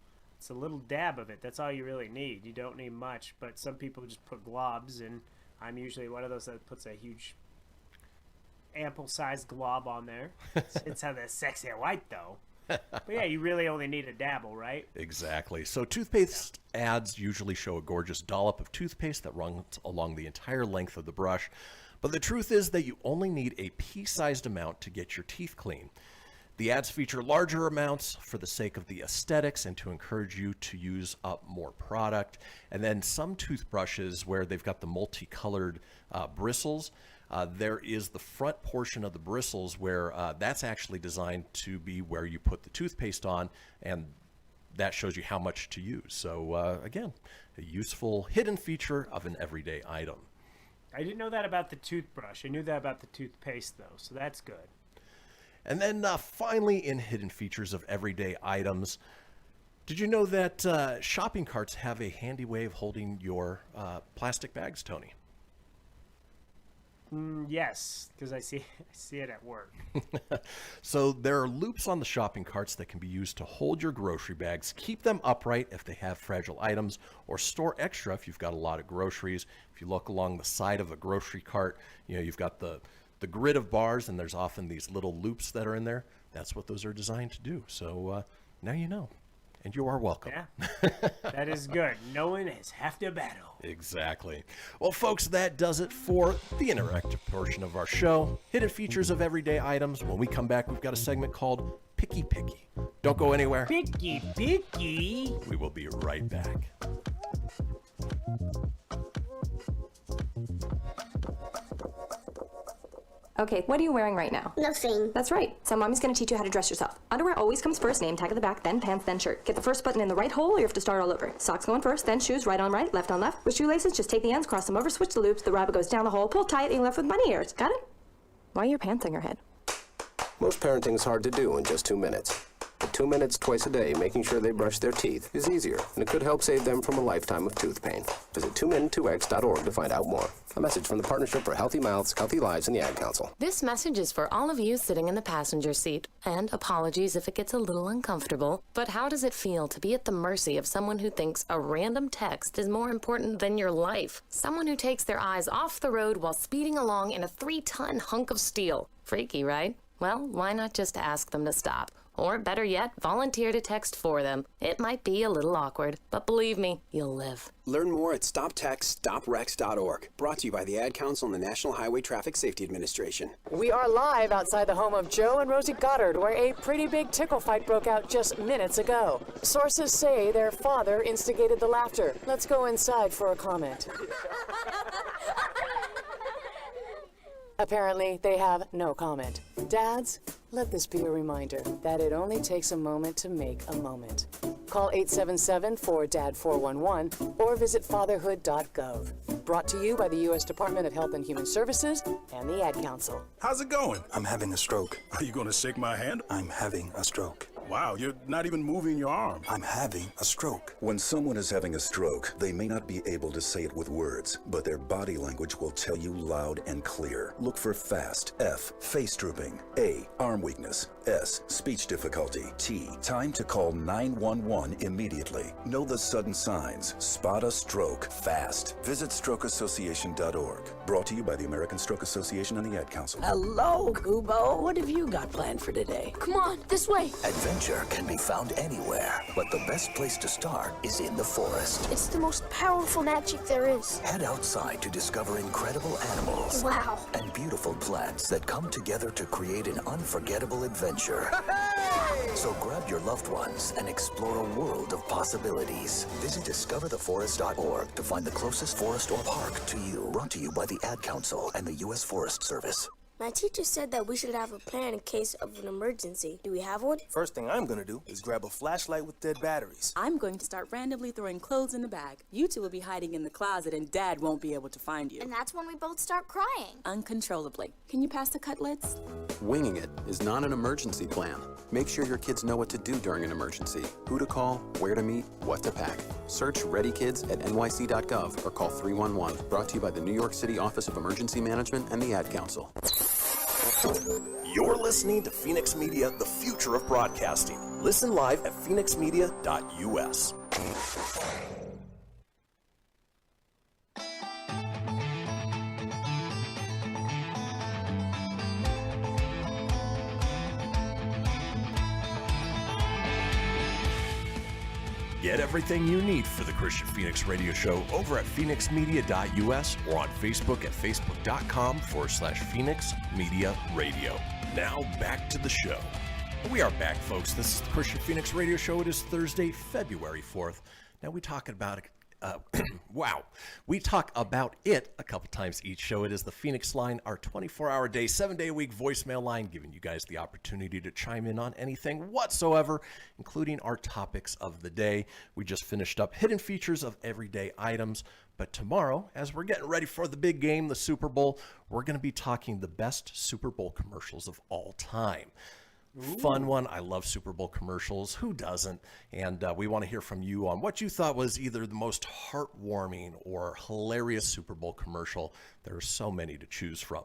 dab of it. That's all you really need. You don't need much, but some people just put globs, and I'm usually one of those that puts a huge... ample-sized glob on there. It's how the sexy white, though. But yeah, you really only need a dabble, right? Exactly. So toothpaste ads usually show a gorgeous dollop of toothpaste that runs along the entire length of the brush. But the truth is that you only need a pea-sized amount to get your teeth clean. The ads feature larger amounts for the sake of the aesthetics and to encourage you to use up more product. And then some toothbrushes where they've got the multicolored bristles, there is the front portion of the bristles where that's actually designed to be where you put the toothpaste on, and that shows you how much to use. So again, a useful hidden feature of an everyday item. I didn't know that about the toothbrush. I knew that about the toothpaste, though, so that's good. And then finally, in hidden features of everyday items, did you know that shopping carts have a handy way of holding your plastic bags, Tony? Yes, because I see it at work. So there are loops on the shopping carts that can be used to hold your grocery bags, keep them upright if they have fragile items, or store extra if you've got a lot of groceries. If you look along the side of a grocery cart, you've got the grid of bars, and there's often these little loops that are in there. That's what those are designed to do. So now you know, and you are welcome. Yeah, that is good. Knowing is half the battle. Exactly. Well, folks, that does it for the interactive portion of our show. Hidden features of everyday items. When we come back, we've got a segment called Picky Picky. Don't go anywhere. Picky Picky. We will be right back. Okay, what are you wearing right now? Nothing. That's right. So mommy's gonna teach you how to dress yourself. Underwear always comes first, name tag at the back, then pants, then shirt. Get the first button in the right hole or you have to start all over. Socks going first, then shoes, right on right, left on left. With shoelaces, just take the ends, cross them over, switch the loops, the rabbit goes down the hole, pull tight, and you're left with bunny ears. Got it? Why are your pants on your head? Most parenting is hard to do in just 2 minutes. But 2 minutes twice a day making sure they brush their teeth is easier, and it could help save them from a lifetime of tooth pain. Visit 2min2x.org to find out more. A message from the Partnership for Healthy Mouths, Healthy Lives, and the Ad Council. This message is for all of you sitting in the passenger seat. And apologies if it gets a little uncomfortable. But how does it feel to be at the mercy of someone who thinks a random text is more important than your life? Someone who takes their eyes off the road while speeding along in a 3-ton hunk of steel. Freaky, right? Well, why not just ask them to stop? Or better yet, volunteer to text for them. It might be a little awkward, but believe me, you'll live. Learn more at stoptextstoprex.org. Brought to you by the Ad Council and the National Highway Traffic Safety Administration. We are live outside the home of Joe and Rosie Goddard, where a pretty big tickle fight broke out just minutes ago. Sources say their father instigated the laughter. Let's go inside for a comment. Apparently, they have no comment. Dads, let this be a reminder that it only takes a moment to make a moment. Call 877-4DAD-411 or visit fatherhood.gov. Brought to you by the U.S. Department of Health and Human Services and the Ad Council. How's it going? I'm having a stroke. Are you going to shake my hand? I'm having a stroke. Wow, you're not even moving your arm. I'm having a stroke. When someone is having a stroke, they may not be able to say it with words, but their body language will tell you loud and clear. Look for FAST. F, face drooping. A, arm weakness. S, speech difficulty. T, time to call 911 immediately. Know the sudden signs. Spot a stroke fast. Visit strokeassociation.org. Brought to you by the American Stroke Association and the Ad Council. Hello, Kubo. What have you got planned for today? Come on, this way. Adventure can be found anywhere, but the best place to start is in the forest. It's the most powerful magic there is. Head outside to discover incredible animals. Wow. And beautiful plants that come together to create an unforgettable adventure. So grab your loved ones and explore a world of possibilities. Visit discovertheforest.org to find the closest forest or park to you. Brought to you by the Ad Council and the U.S. Forest Service. My teacher said that we should have a plan in case of an emergency. Do we have one? First thing I'm gonna do is grab a flashlight with dead batteries. I'm going to start randomly throwing clothes in the bag. You two will be hiding in the closet and Dad won't be able to find you. And that's when we both start crying. Uncontrollably. Can you pass the cutlets? Winging it is not an emergency plan. Make sure your kids know what to do during an emergency, who to call, where to meet, what to pack. Search Ready Kids at nyc.gov or call 311. Brought to you by the New York City Office of Emergency Management and the Ad Council. You're listening to Fenix Media, the future of broadcasting. Listen live at phoenixmedia.us. Get everything you need for the Kristian Fenix Radio Show over at phoenixmedia.us or on Facebook at facebook.com/Fenix Media Radio. Now back to the show. We are back, folks. This is the Kristian Fenix Radio Show. It is Thursday, February 4th. Now we talk about we talk about it a couple times each show. It is the Fenix Line, our 24-hour day, 7-day-a-week voicemail line, giving you guys the opportunity to chime in on anything whatsoever, including our topics of the day. We just finished up hidden features of everyday items, but tomorrow, as we're getting ready for the big game, the Super Bowl, we're going to be talking the best Super Bowl commercials of all time. Fun one. I love Super Bowl commercials. Who doesn't? And we want to hear from you on what you thought was either the most heartwarming or hilarious Super Bowl commercial. There are so many to choose from.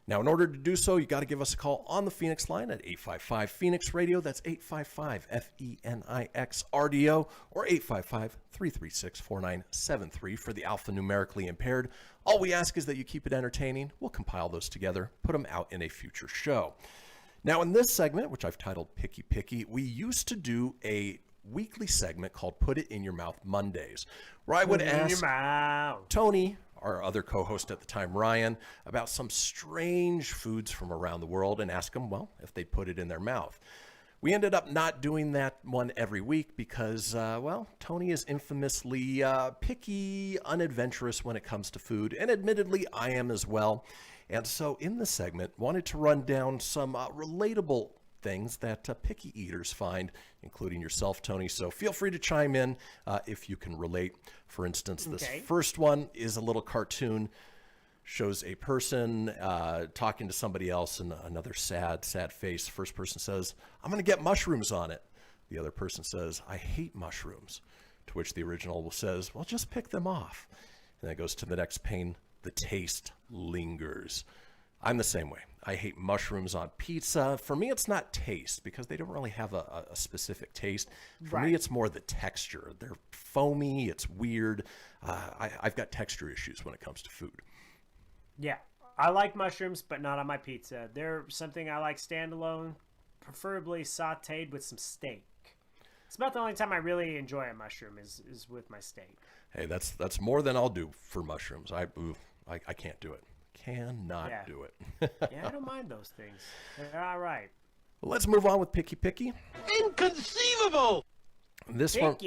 Now, in order to do so, you got to give us a call on the Fenix line at 855-FENIX-RADIO. That's 855-FENIX-RDO or 855-336-4973 for the alphanumerically impaired. All we ask is that you keep it entertaining. We'll compile those together, put them out in a future show. Now, in this segment, which I've titled Picky Picky, we used to do a weekly segment called Put It in Your Mouth Mondays, where I would ask Tony, our other co-host at the time, Ryan, about some strange foods from around the world and ask them, well, if they put it in their mouth. We ended up not doing that one every week because, Tony is infamously picky, unadventurous when it comes to food, and admittedly, I am as well. And so in this segment, wanted to run down some relatable things that picky eaters find, including yourself, Tony. So feel free to chime in if you can relate. For instance, this first one is a little cartoon, shows a person talking to somebody else and another sad face. First person says, "I'm going to get mushrooms on it." The other person says, "I hate mushrooms." To which the original says, "Well, just pick them off." And then it goes to the next pane. The taste lingers. I'm the same way. I hate mushrooms on pizza. For me, it's not taste because they don't really have a specific taste. For me, it's more the texture. They're foamy. It's weird. I've got texture issues when it comes to food. Yeah, I like mushrooms, but not on my pizza. They're something I like standalone, preferably sauteed with some steak. It's about the only time I really enjoy a mushroom is with my steak. Hey, that's more than I'll do for mushrooms. I can't do it. Cannot do it. Yeah, I don't mind those things. They're all right. Well, let's move on with Picky Picky. Inconceivable! This one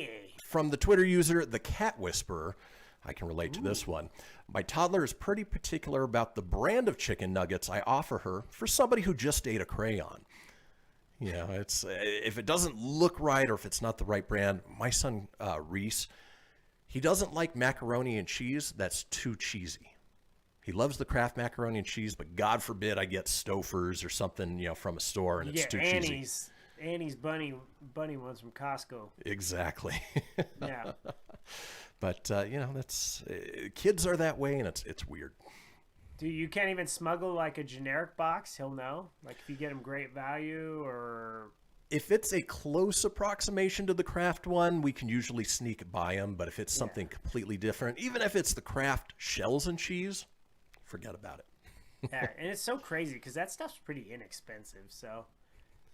from the Twitter user, The Cat Whisperer. I can relate to this one. My toddler is pretty particular about the brand of chicken nuggets I offer her for somebody who just ate a crayon. You know, it's if it doesn't look right or if it's not the right brand. My son, Reese, he doesn't like macaroni and cheese that's too cheesy. He loves the Kraft macaroni and cheese, but God forbid I get Stouffer's or something, from a store and it's too cheesy. Annie's bunny ones from Costco. Exactly. Yeah. But that's kids are that way, and it's weird. You can't even smuggle like a generic box. He'll know. Like if you get him great value, or if it's a close approximation to the Kraft one, we can usually sneak by them. But if it's something completely different, even if it's the Kraft shells and cheese, forget about it. yeah, and it's so crazy because that stuff's pretty inexpensive. So,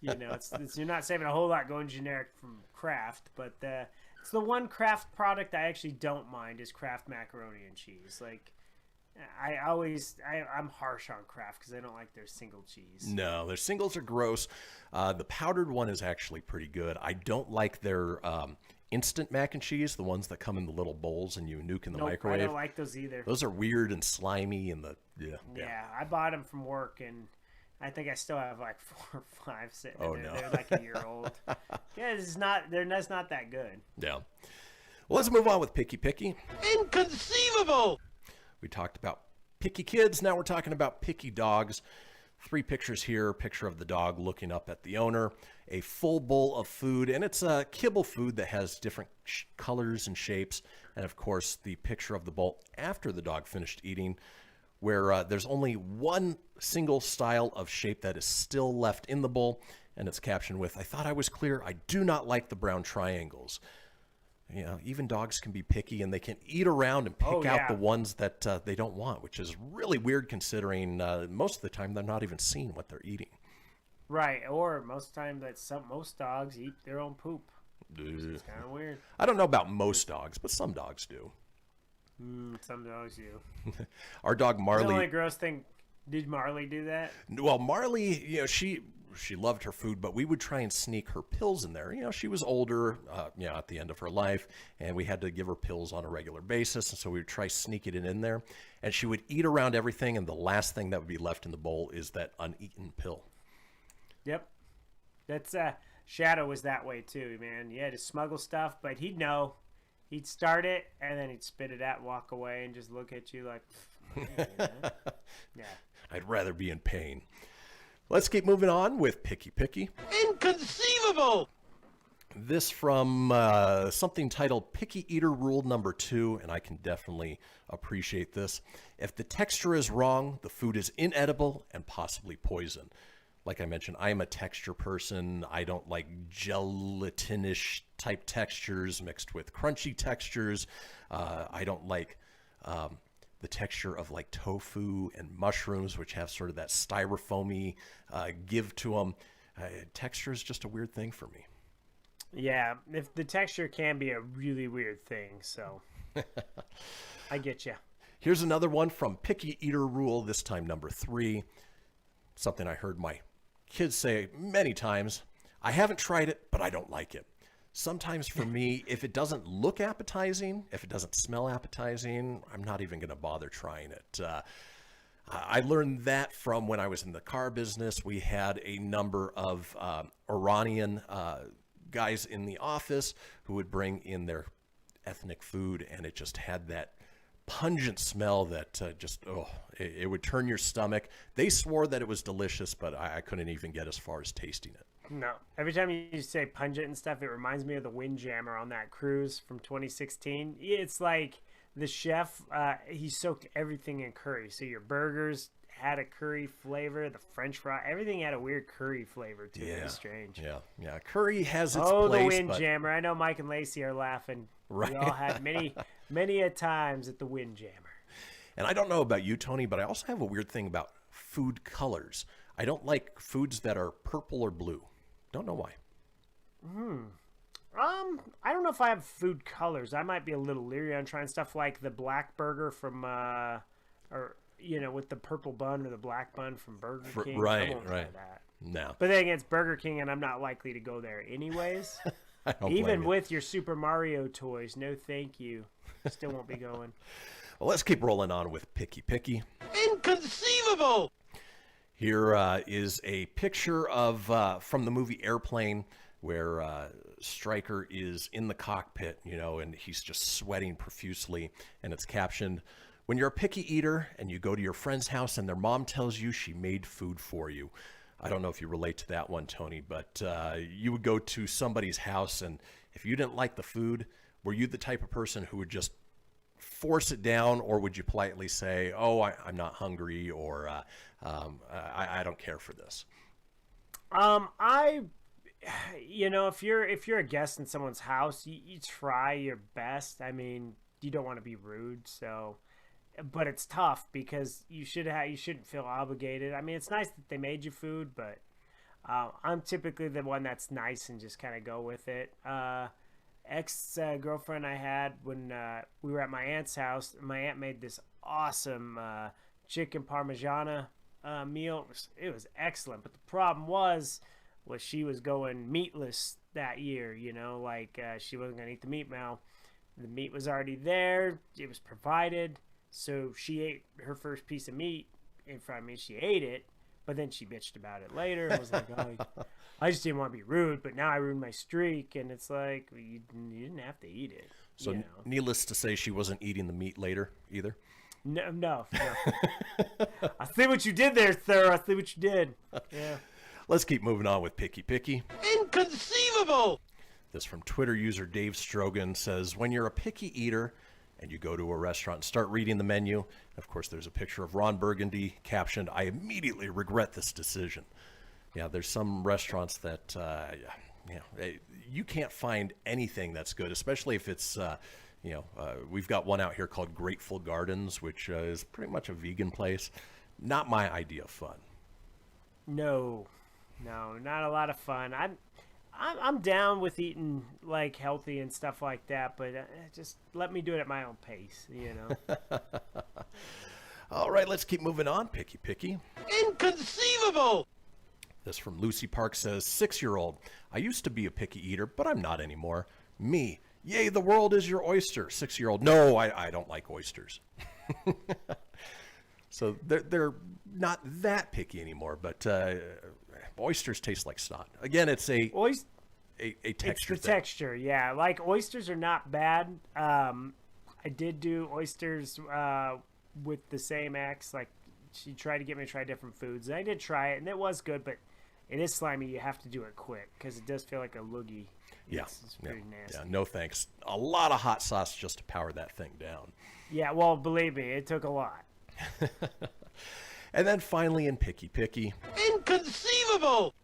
it's you're not saving a whole lot going generic from Kraft. But it's the one Kraft product I actually don't mind is Kraft macaroni and cheese. Like, I'm harsh on Kraft because I don't like their single cheese. No, their singles are gross. The powdered one is actually pretty good. I don't like their instant mac and cheese, the ones that come in the little bowls and you nuke in the microwave. I don't like those either. Those are weird and slimy, and yeah. I bought them from work, and I think I still have like 4 or 5 sitting there. No. They're like a year old. Yeah, they're not that good. Yeah. Well, let's move on with Picky. Inconceivable! We talked about picky kids. Now we're talking about picky dogs. 3 pictures here. Picture of the dog looking up at the owner. A full bowl of food, and it's a kibble food that has different colors and shapes. And of course, the picture of the bowl after the dog finished eating, where there's only one single style of shape that is still left in the bowl, and it's captioned with, "I thought I was clear. I do not like the brown triangles." Even dogs can be picky, and they can eat around and pick out the ones that they don't want, which is really weird considering most of the time they're not even seeing what they're eating. Right, or most time most dogs eat their own poop. It's kind of weird. I don't know about most dogs, but some dogs do. Some dogs do. Our dog Marley. The only gross thing. Did Marley do that? Well, Marley, she loved her food, but we would try and sneak her pills in there. She was older, at the end of her life, and we had to give her pills on a regular basis, and so we would try sneaking it in there, and she would eat around everything, and the last thing that would be left in the bowl is that uneaten pill. Yep. That's Shadow was that way too, man. You had to smuggle stuff, but he'd know. He'd start it, and then he'd spit it out, walk away, and just look at you like, yeah. I'd rather be in pain. Let's keep moving on with Picky. Inconceivable! This from something titled Picky Eater Rule Number 2, and I can definitely appreciate this. If the texture is wrong, the food is inedible and possibly poison. Like I mentioned, I am a texture person. I don't like gelatinish type textures mixed with crunchy textures. I don't like the texture of like tofu and mushrooms, which have sort of that styrofoamy give to them. Texture is just a weird thing for me. Yeah, if the texture can be a really weird thing, so I get you. Here's another one from Picky Eater Rule, this time number 3. Something I heard my kids say many times. I haven't tried it, but I don't like it. Sometimes for me, if it doesn't look appetizing, if it doesn't smell appetizing, I'm not even going to bother trying it. I learned that from when I was in the car business. We had a number of Iranian guys in the office who would bring in their ethnic food, and it just had that pungent smell that it would turn your stomach. They swore that it was delicious, but I couldn't even get as far as tasting it. No. Every time you say pungent and stuff, it reminds me of the Windjammer on that cruise from 2016. It's like the chef, he soaked everything in curry. So your burgers had a curry flavor, the French fry, everything had a weird curry flavor to it. It was strange. Yeah. Curry has its place. place. The Windjammer. I know Mike and Lacey are laughing. Right. We all had many a times at the Windjammer. And I don't know about you, Tony, but I also have a weird thing about food colors. I don't like foods that are purple or blue. Don't know why. I don't know if I have food colors. I might be a little leery on trying stuff like the black burger from, with the purple bun or the black bun from Burger King. Right. I won't try that. No. But then again, it's Burger King, and I'm not likely to go there anyways. Even with your Super Mario toys, no thank you. Still won't be going. Well, let's keep rolling on with Picky. Inconceivable! Here is a picture of from the movie Airplane, where Stryker is in the cockpit, and he's just sweating profusely, and it's captioned, "When you're a picky eater and you go to your friend's house and their mom tells you she made food for you, I don't know if you relate to that one, Tony, but you would go to somebody's house, and if you didn't like the food, were you the type of person who would just force it down, or would you politely say, "Oh, I'm not hungry," or I don't care for this? If you're a guest in someone's house, you try your best. I mean, you don't want to be rude, but it's tough because you shouldn't feel obligated. I mean, it's nice that they made you food, but I'm typically the one that's nice and just kind of go with it. Ex-girlfriend I had when we were at my aunt's house, my aunt made this awesome chicken parmigiana meal. It was excellent, but the problem was she was going meatless that year, she wasn't going to eat the meat now. The meat was already there. It was provided. So she ate her first piece of meat in front of me. She ate it, but then she bitched about it later. I was like, oh, I just didn't want to be rude, but now I ruined my streak. And it's like, well, you didn't have to eat it. So needless to say, she wasn't eating the meat later either? No. I see what you did there, sir. I see what you did. Yeah. Let's keep moving on with Picky Picky. Inconceivable! This from Twitter user Dave Strogan says, when you're a picky eater and you go to a restaurant and start reading the menu, of course there's a picture of Ron Burgundy captioned, "I immediately regret this decision." Yeah, there's some restaurants that you can't find anything that's good, especially if it's we've got one out here called Grateful Gardens, which is pretty much a vegan place. Not my idea of fun. No, not a lot of fun. I'm down with eating like healthy and stuff like that, but just let me do it at my own pace, All right, let's keep moving on. Picky Picky. Inconceivable! This from Lucy Park says, 6-year-old. I used to be a picky eater, but I'm not anymore. Me. Yay, the world is your oyster. 6-year-old. No, I don't like oysters. So they're not that picky anymore, but oysters taste like snot. Again, it's a texture It's the texture, yeah. Like, oysters are not bad. I did do oysters with the same ex. Like, she tried to get me to try different foods. And I did try it, and it was good, but it is slimy. You have to do it quick because it does feel like a loogie. Yeah. It's pretty nasty. Yeah, no thanks. A lot of hot sauce just to power that thing down. Yeah, well, believe me, it took a lot. And then finally in Picky Picky. Inconceivable!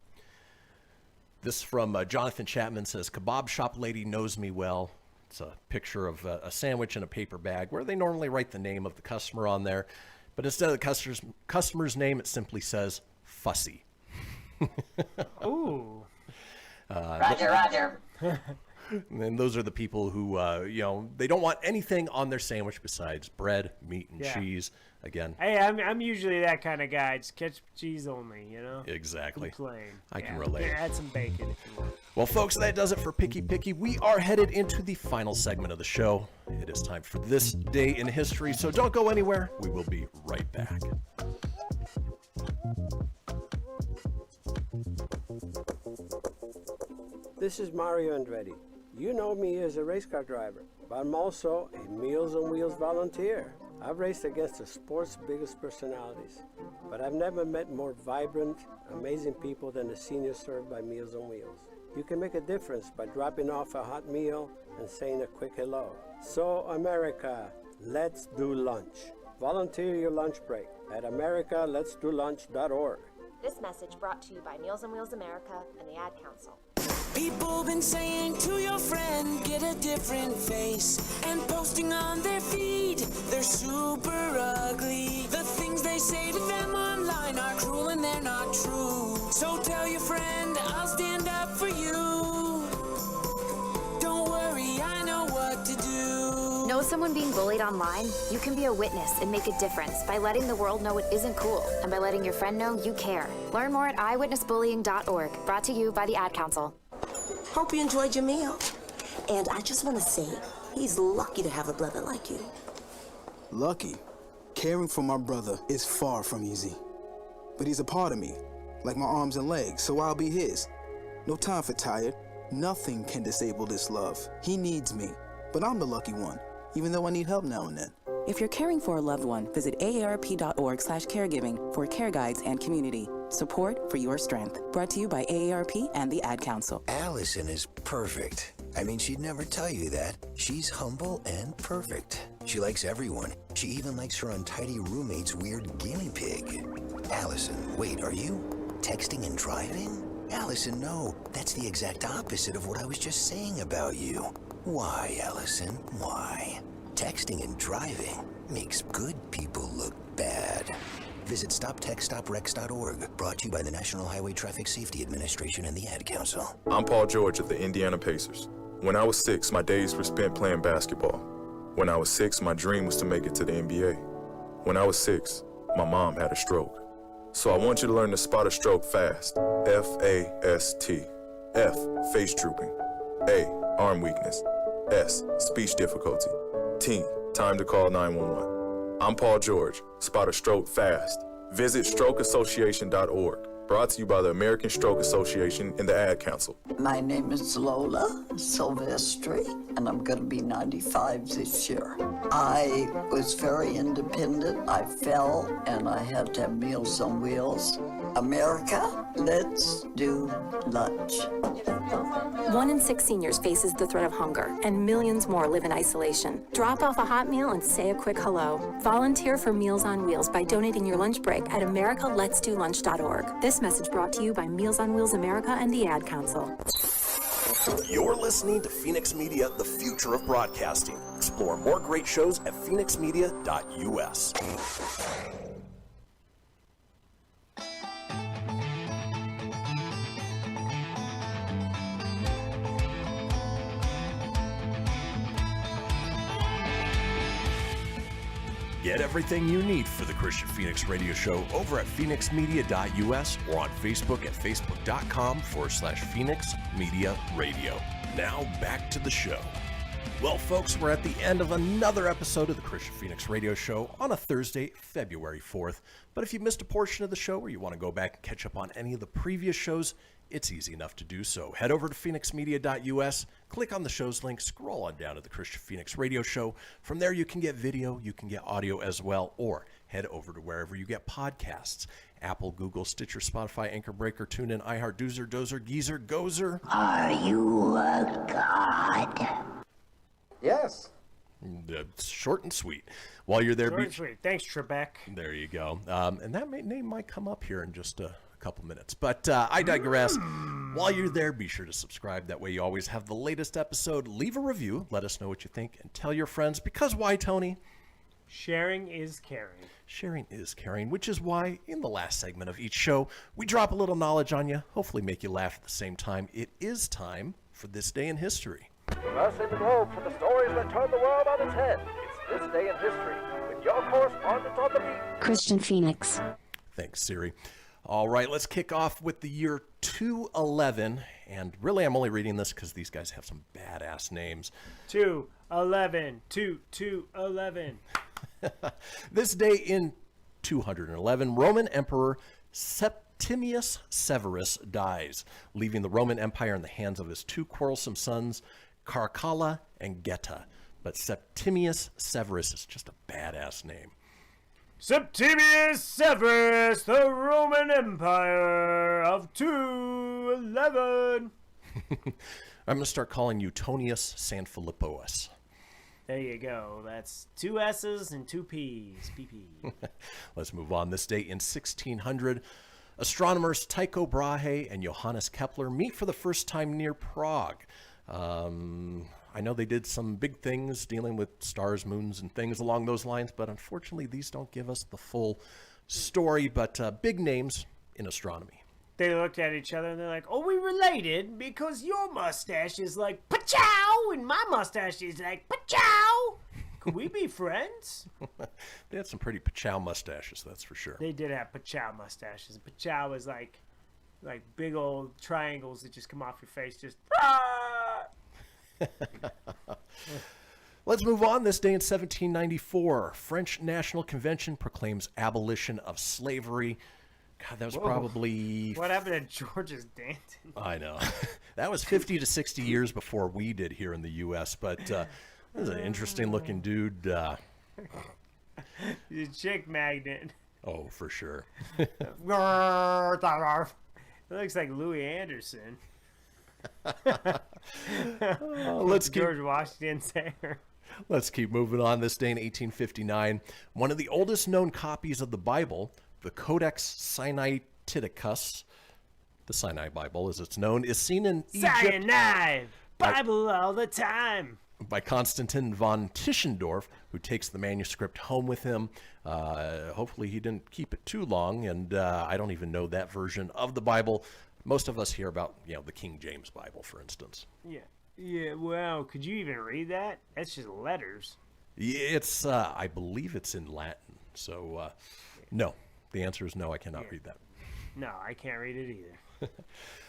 This from Jonathan Chapman says, kebab shop lady knows me well. It's a picture of a sandwich in a paper bag where they normally write the name of the customer on there. But instead of the customer's name, it simply says fussy. Ooh. Roger. And those are the people who, they don't want anything on their sandwich besides bread, meat, and cheese. Again. Hey, I'm usually that kind of guy. Just ketchup, cheese only, Exactly. Plain. I can relate. Add some bacon if you want. Well, folks, that does it for Picky Picky. We are headed into the final segment of the show. It is time for This Day in History, so don't go anywhere. We will be right back. This is Mario Andretti. You know me as a race car driver, but I'm also a Meals on Wheels volunteer. I've raced against the sport's biggest personalities, but I've never met more vibrant, amazing people than the seniors served by Meals on Wheels. You can make a difference by dropping off a hot meal and saying a quick hello. So, America, let's do lunch. Volunteer your lunch break at americaletsdolunch.org. This message brought to you by Meals on Wheels America and the Ad Council. People been saying to your friend, get a different face, and posting on their feed, they're super ugly. The things they say to them online are cruel and they're not true. So tell your friend, I'll stand up for you. Don't worry, I know what to do. Know someone being bullied online? You can be a witness and make a difference by letting the world know it isn't cool, and by letting your friend know you care. Learn more at eyewitnessbullying.org. Brought to you by the Ad Council. Hope you enjoyed your meal. And I just want to say, he's lucky to have a brother like you. Lucky? Caring for my brother is far from easy. But he's a part of me, like my arms and legs, so I'll be his. No time for tired. Nothing can disable this love. He needs me, but I'm the lucky one, even though I need help now and then. If you're caring for a loved one, visit aarp.org/caregiving for care guides and community. Support for your strength. Brought to you by AARP and the Ad Council. Allison is perfect. I mean, she'd never tell you that. She's humble and perfect. She likes everyone. She even likes her untidy roommate's weird guinea pig. Allison, wait, are you texting and driving? Allison, no. That's the exact opposite of what I was just saying about you. Why, Allison? Why? Texting and driving makes good people look bad. Visit StopTextStopRex.org. Brought to you by the National Highway Traffic Safety Administration and the Ad Council. I'm Paul George of the Indiana Pacers. When I was 6, my days were spent playing basketball. When I was 6, my dream was to make it to the NBA. When I was 6, my mom had a stroke. So I want you to learn to spot a stroke fast. F-A-S-T. F, face drooping. A, arm weakness. S, speech difficulty. T, time to call 911. I'm Paul George. Spot a stroke fast. Visit strokeassociation.org. Brought to you by the American Stroke Association and the Ad Council. My name is Lola Silvestri, and I'm going to be 95 this year. I was very independent. I fell, and I had to have Meals on Wheels. America, let's do lunch. 1 in 6 seniors faces the threat of hunger, and millions more live in isolation. Drop off a hot meal and say a quick hello. Volunteer for Meals on Wheels by donating your lunch break at americaletsdolunch.org. This message brought to you by Meals on Wheels America and the Ad Council. You're listening to Fenix Media, the future of broadcasting. Explore more great shows at phoenixmedia.us. Get everything you need for the Kristian Fenix radio show over at phoenixmedia.us or on Facebook at facebook.com/Fenix Media Radio. Now back to the show. Well, folks, we're at the end of another episode of the Kristian Fenix radio show on a Thursday, February 4th. But if you missed a portion of the show or you want to go back and catch up on any of the previous shows, it's easy enough to do so. Head over to phoenixmedia.us, click on the show's link, scroll on down to the Kristian Fenix radio show. From there, you can get video, you can get audio as well, or head over to wherever you get podcasts. Apple, Google, Stitcher, Spotify, Anchor Breaker, TuneIn, iHeart, Doozer, Dozer, Geezer, Gozer. Are you a god? Yes. Short and sweet. While you're there, Short and sweet. Thanks, Trebek. There you go. And that name might come up here in just a couple minutes. But I digress. While you're there, be sure to subscribe. That way you always have the latest episode. Leave a review. Let us know what you think. And tell your friends. Because why, Tony? Sharing is caring. Sharing is caring, which is why in the last segment of each show, we drop a little knowledge on you. Hopefully make you laugh at the same time. It is time for This Day in History. Traversing the globe for the stories that turn the world on its head. It's This Day in History with your correspondent on the beat, Kristian Fenix. Thanks, Siri. All right, let's kick off with the year 211. And really, I'm only reading this because these guys have some badass names. 211, 211. This day in 211, Roman Emperor Septimius Severus dies, leaving the Roman Empire in the hands of his 2 quarrelsome sons, Caracalla and Geta. But Septimius Severus is just a badass name. Septimius Severus, the Roman Empire of 211. I'm going to start calling you Tonius Sanphilippous. There you go. That's 2 S's and 2 P's. PP. Let's move on. This day in 1600, astronomers Tycho Brahe and Johannes Kepler meet for the first time near Prague. I know they did some big things dealing with stars, moons, and things along those lines, but unfortunately these don't give us the full story, but big names in astronomy. They looked at each other and they're like, oh, we related because your mustache is like pa-chow and my mustache is like pa-chow. Could we be friends? They had some pretty pa-chow mustaches, that's for sure. They did have pa-chow mustaches. Pa-chow is like big old triangles that just come off your face, just Let's move on. This day in 1794, French National Convention proclaims abolition of slavery. God, that was probably... What happened to George's Danton? I know. That was 50 to 60 years before we did here in the U.S., but this is an interesting looking dude. He's a chick magnet. Oh, for sure. It looks like Louis Anderson. Let's keep George Washington's hair. Let's keep moving on. This day in 1859, one of the oldest known copies of the Bible, the Codex Sinaiticus, the Sinai Bible as it's known, is seen in Egypt Cyanide! Bible all the time! by Constantine von Tischendorf, who takes the manuscript home with him. Hopefully he didn't keep it too long, and I don't even know that version of the Bible. Most of us hear about, the King James Bible, for instance. Yeah, wow. Could you even read that? That's just letters. Yeah, it's, I believe it's in Latin. So, no. The answer is no, I cannot read that. No, I can't read it either.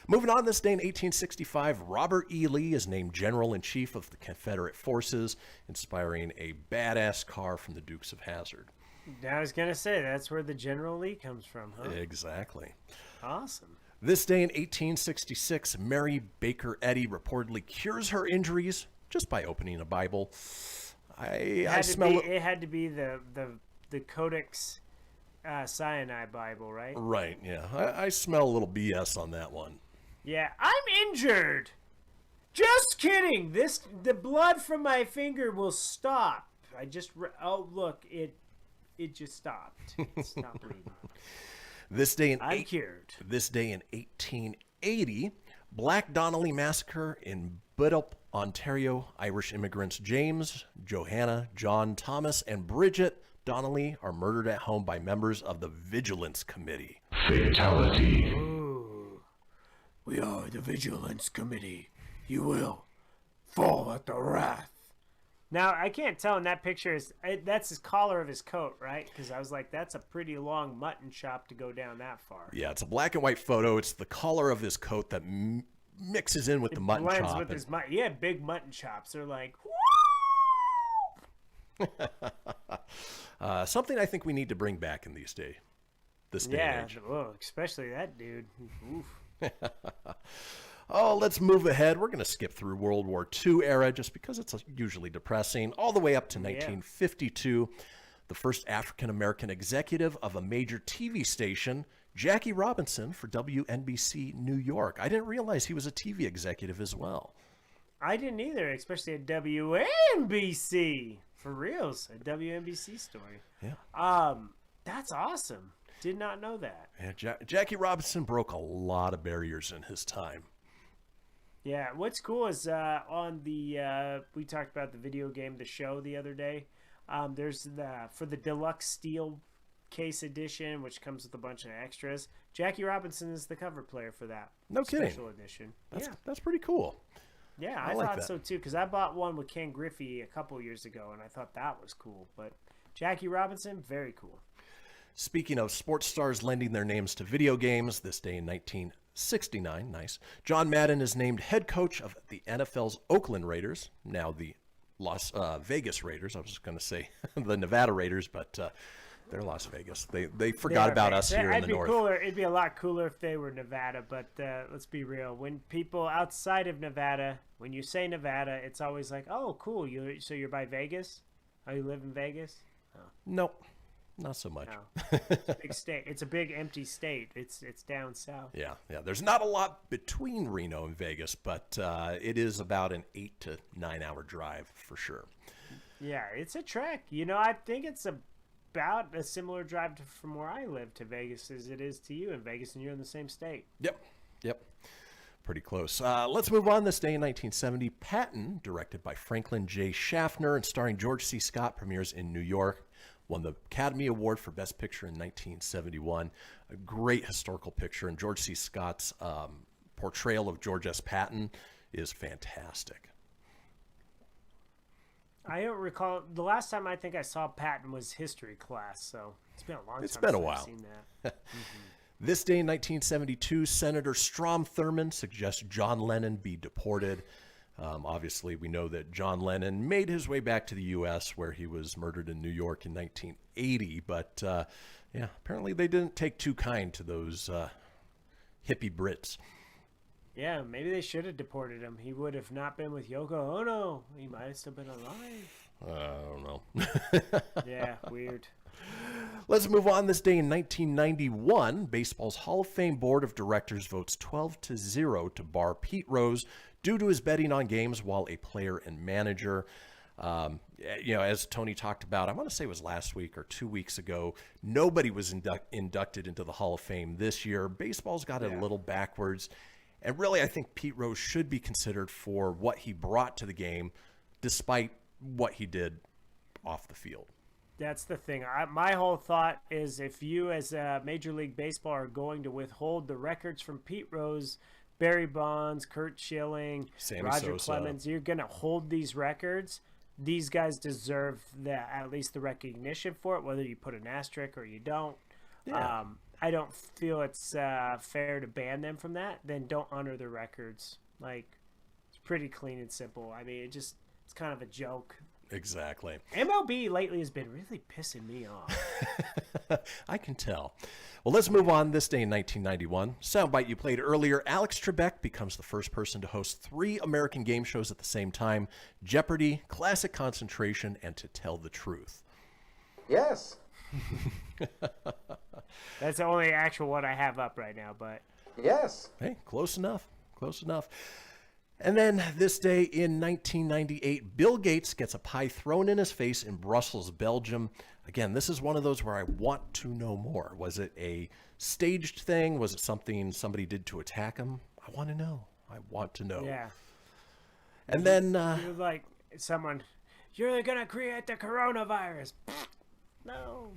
Moving on, this day in 1865, Robert E. Lee is named General-in-Chief of the Confederate Forces, inspiring a badass car from the Dukes of Hazzard. I was going to say, that's where the General Lee comes from, huh? Exactly. Awesome. This day in 1866, Mary Baker Eddy reportedly cures her injuries just by opening a Bible. It had to be the Codex Sinai Bible, right? Right, yeah. I smell a little BS on that one. Yeah, I'm injured. Just kidding. The blood from my finger will stop. Oh, look, it just stopped. It stopped bleeding. This day in I'm cured. This day in 1880, Black Donnelly Massacre in Buddleip, Ontario. Irish immigrants James, Johanna, John, Thomas, and Bridget Donnelly are murdered at home by members of the Vigilance Committee. Fatality. Ooh. We are the Vigilance Committee. You will fall at the wrath. Now, I can't tell in that picture, that's his collar of his coat, right? Because I was like, that's a pretty long mutton chop to go down that far. Yeah, it's a black and white photo. It's the collar of his coat that mixes in with the mutton blends chop. With his big mutton chops. They're like, something I think we need to bring back in this day and age. Well, especially that dude. Oof. Oh, let's move ahead. We're going to skip through World War II era just because it's usually depressing, all the way up to 1952. The first African-American executive of a major TV station, Jackie Robinson for WNBC New York. I didn't realize he was a TV executive as well. I didn't either, especially at WNBC. For reals, a WNBC story. Yeah. That's awesome. Did not know that. Yeah, Jackie Robinson broke a lot of barriers in his time. Yeah, what's cool is on the we talked about the video game, the show the other day. There's for the deluxe steel case edition, which comes with a bunch of extras. Jackie Robinson is the cover player for that. No kidding. Special edition. That's pretty cool. Yeah, I like thought that. so too, because I bought one with Ken Griffey a couple years ago, and I thought that was cool. But Jackie Robinson, very cool. Speaking of sports stars lending their names to video games, this day in 1969, nice, John Madden is named head coach of the NFL's Oakland Raiders, now the Las Vegas Raiders. I was going to say the Nevada Raiders, but they're Las Vegas. They forgot about us here in the north. It'd be a lot cooler if they were Nevada, but let's be real. When people outside of Nevada, when you say Nevada, it's always like, oh, cool. So you're by Vegas? Oh, you live in Vegas? Oh. Nope. Not so much. No. It's a big state. It's a big empty state. It's down south. Yeah. There's not a lot between Reno and Vegas, but it is about an 8 to 9 hour drive for sure. Yeah, it's a trek. I think it's about a similar drive from where I live to Vegas as it is to you in Vegas, and you're in the same state. Yep. Pretty close. Let's move on. This day in 1970, Patton, directed by Franklin J. Schaffner and starring George C. Scott, premieres in New York. Won the Academy Award for Best Picture in 1971. A great historical picture, and George C. Scott's portrayal of George S. Patton is fantastic. I don't recall. The last time I think I saw Patton was history class, so it's been a long time It's been a while. I've seen that. This day in 1972, Senator Strom Thurmond suggests John Lennon be deported. Obviously, we know that John Lennon made his way back to the U.S., where he was murdered in New York in 1980. But, apparently they didn't take too kind to those hippie Brits. Yeah, maybe they should have deported him. He would have not been with Yoko Ono. He might have still been alive. I don't know. Yeah, weird. Let's move on. This day in 1991, baseball's Hall of Fame Board of Directors votes 12-0 to bar Pete Rose due to his betting on games while a player and manager. As Tony talked about, I want to say it was last week or 2 weeks ago, nobody was inducted into the Hall of Fame this year. Baseball's got it a little backwards. And really, I think Pete Rose should be considered for what he brought to the game, despite what he did off the field. That's the thing. My whole thought is if you as a Major League Baseball are going to withhold the records from Pete Rose, Barry Bonds, Curt Schilling, Sammy Roger Sosa. Clemens, you're going to hold these records. These guys deserve at least the recognition for it, whether you put an asterisk or you don't. Yeah. I don't feel it's fair to ban them from that. Then don't honor the records. Like, it's pretty clean and simple. I mean, it's kind of a joke. Exactly. MLB lately has been really pissing me off. I can tell. Well, let's move on. This day in 1991, soundbite you played earlier, Alex Trebek becomes the first person to host 3 American game shows at the same time: Jeopardy, Classic Concentration, and To Tell the Truth. Yes. That's the only actual one I have up right now, but... Yes. Hey, close enough. Close enough. And then this day in 1998, Bill Gates gets a pie thrown in his face in Brussels, Belgium. Again, this is one of those where I want to know more. Was it a staged thing? Was it something somebody did to attack him? I want to know. I want to know. Yeah. And then... You're like someone, you're going to create the coronavirus. No.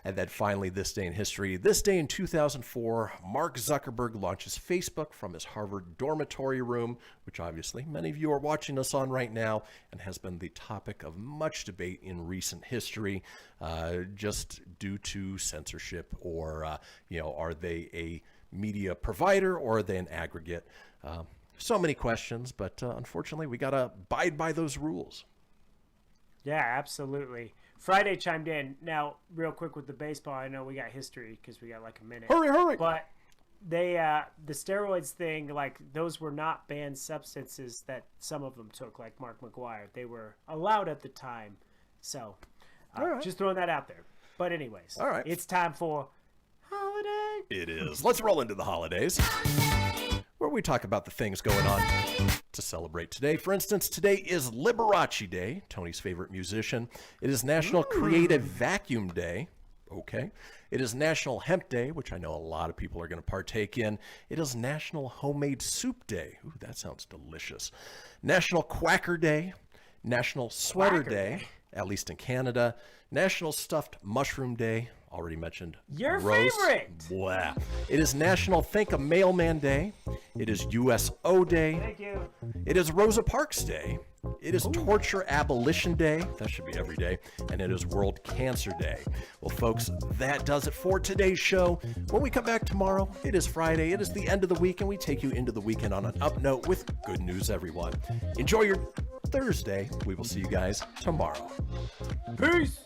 And then finally, this day in history. This day in 2004, Mark Zuckerberg launches Facebook from his Harvard dormitory room, which obviously many of you are watching us on right now, and has been the topic of much debate in recent history, just due to censorship or, are they a media provider or are they an aggregate? So many questions, but unfortunately, we got to abide by those rules. Yeah, absolutely. Friday chimed in. Now, real quick with the baseball, I know we got history because we got like a minute. Hurry! But they, the steroids thing, like those were not banned substances that some of them took, like Mark McGwire. They were allowed at the time. So, just throwing that out there. But anyways, all right, it's time for holiday. It is. Let's roll into the holidays, where we talk about the things going on to celebrate today. For instance, today is Liberace Day, Tony's favorite musician. It is National Creative Vacuum Day. Okay. It is National Hemp Day, which I know a lot of people are going to partake in. It is National Homemade Soup Day. Ooh, that sounds delicious. National Quacker Day. National Sweater Day, at least in Canada. National Stuffed Mushroom Day. Already mentioned. Your roast. favorite. Blah. It is National Thank a Mailman Day. It is USO Day. Thank you. It is Rosa Parks Day. It is Torture Abolition Day. That should be every day. And it is World Cancer Day. Well, folks, that does it for today's show. When we come back tomorrow, it is Friday. It is the end of the week, and we take you into the weekend on an up note with good news, everyone. Enjoy your Thursday. We will see you guys tomorrow. Peace.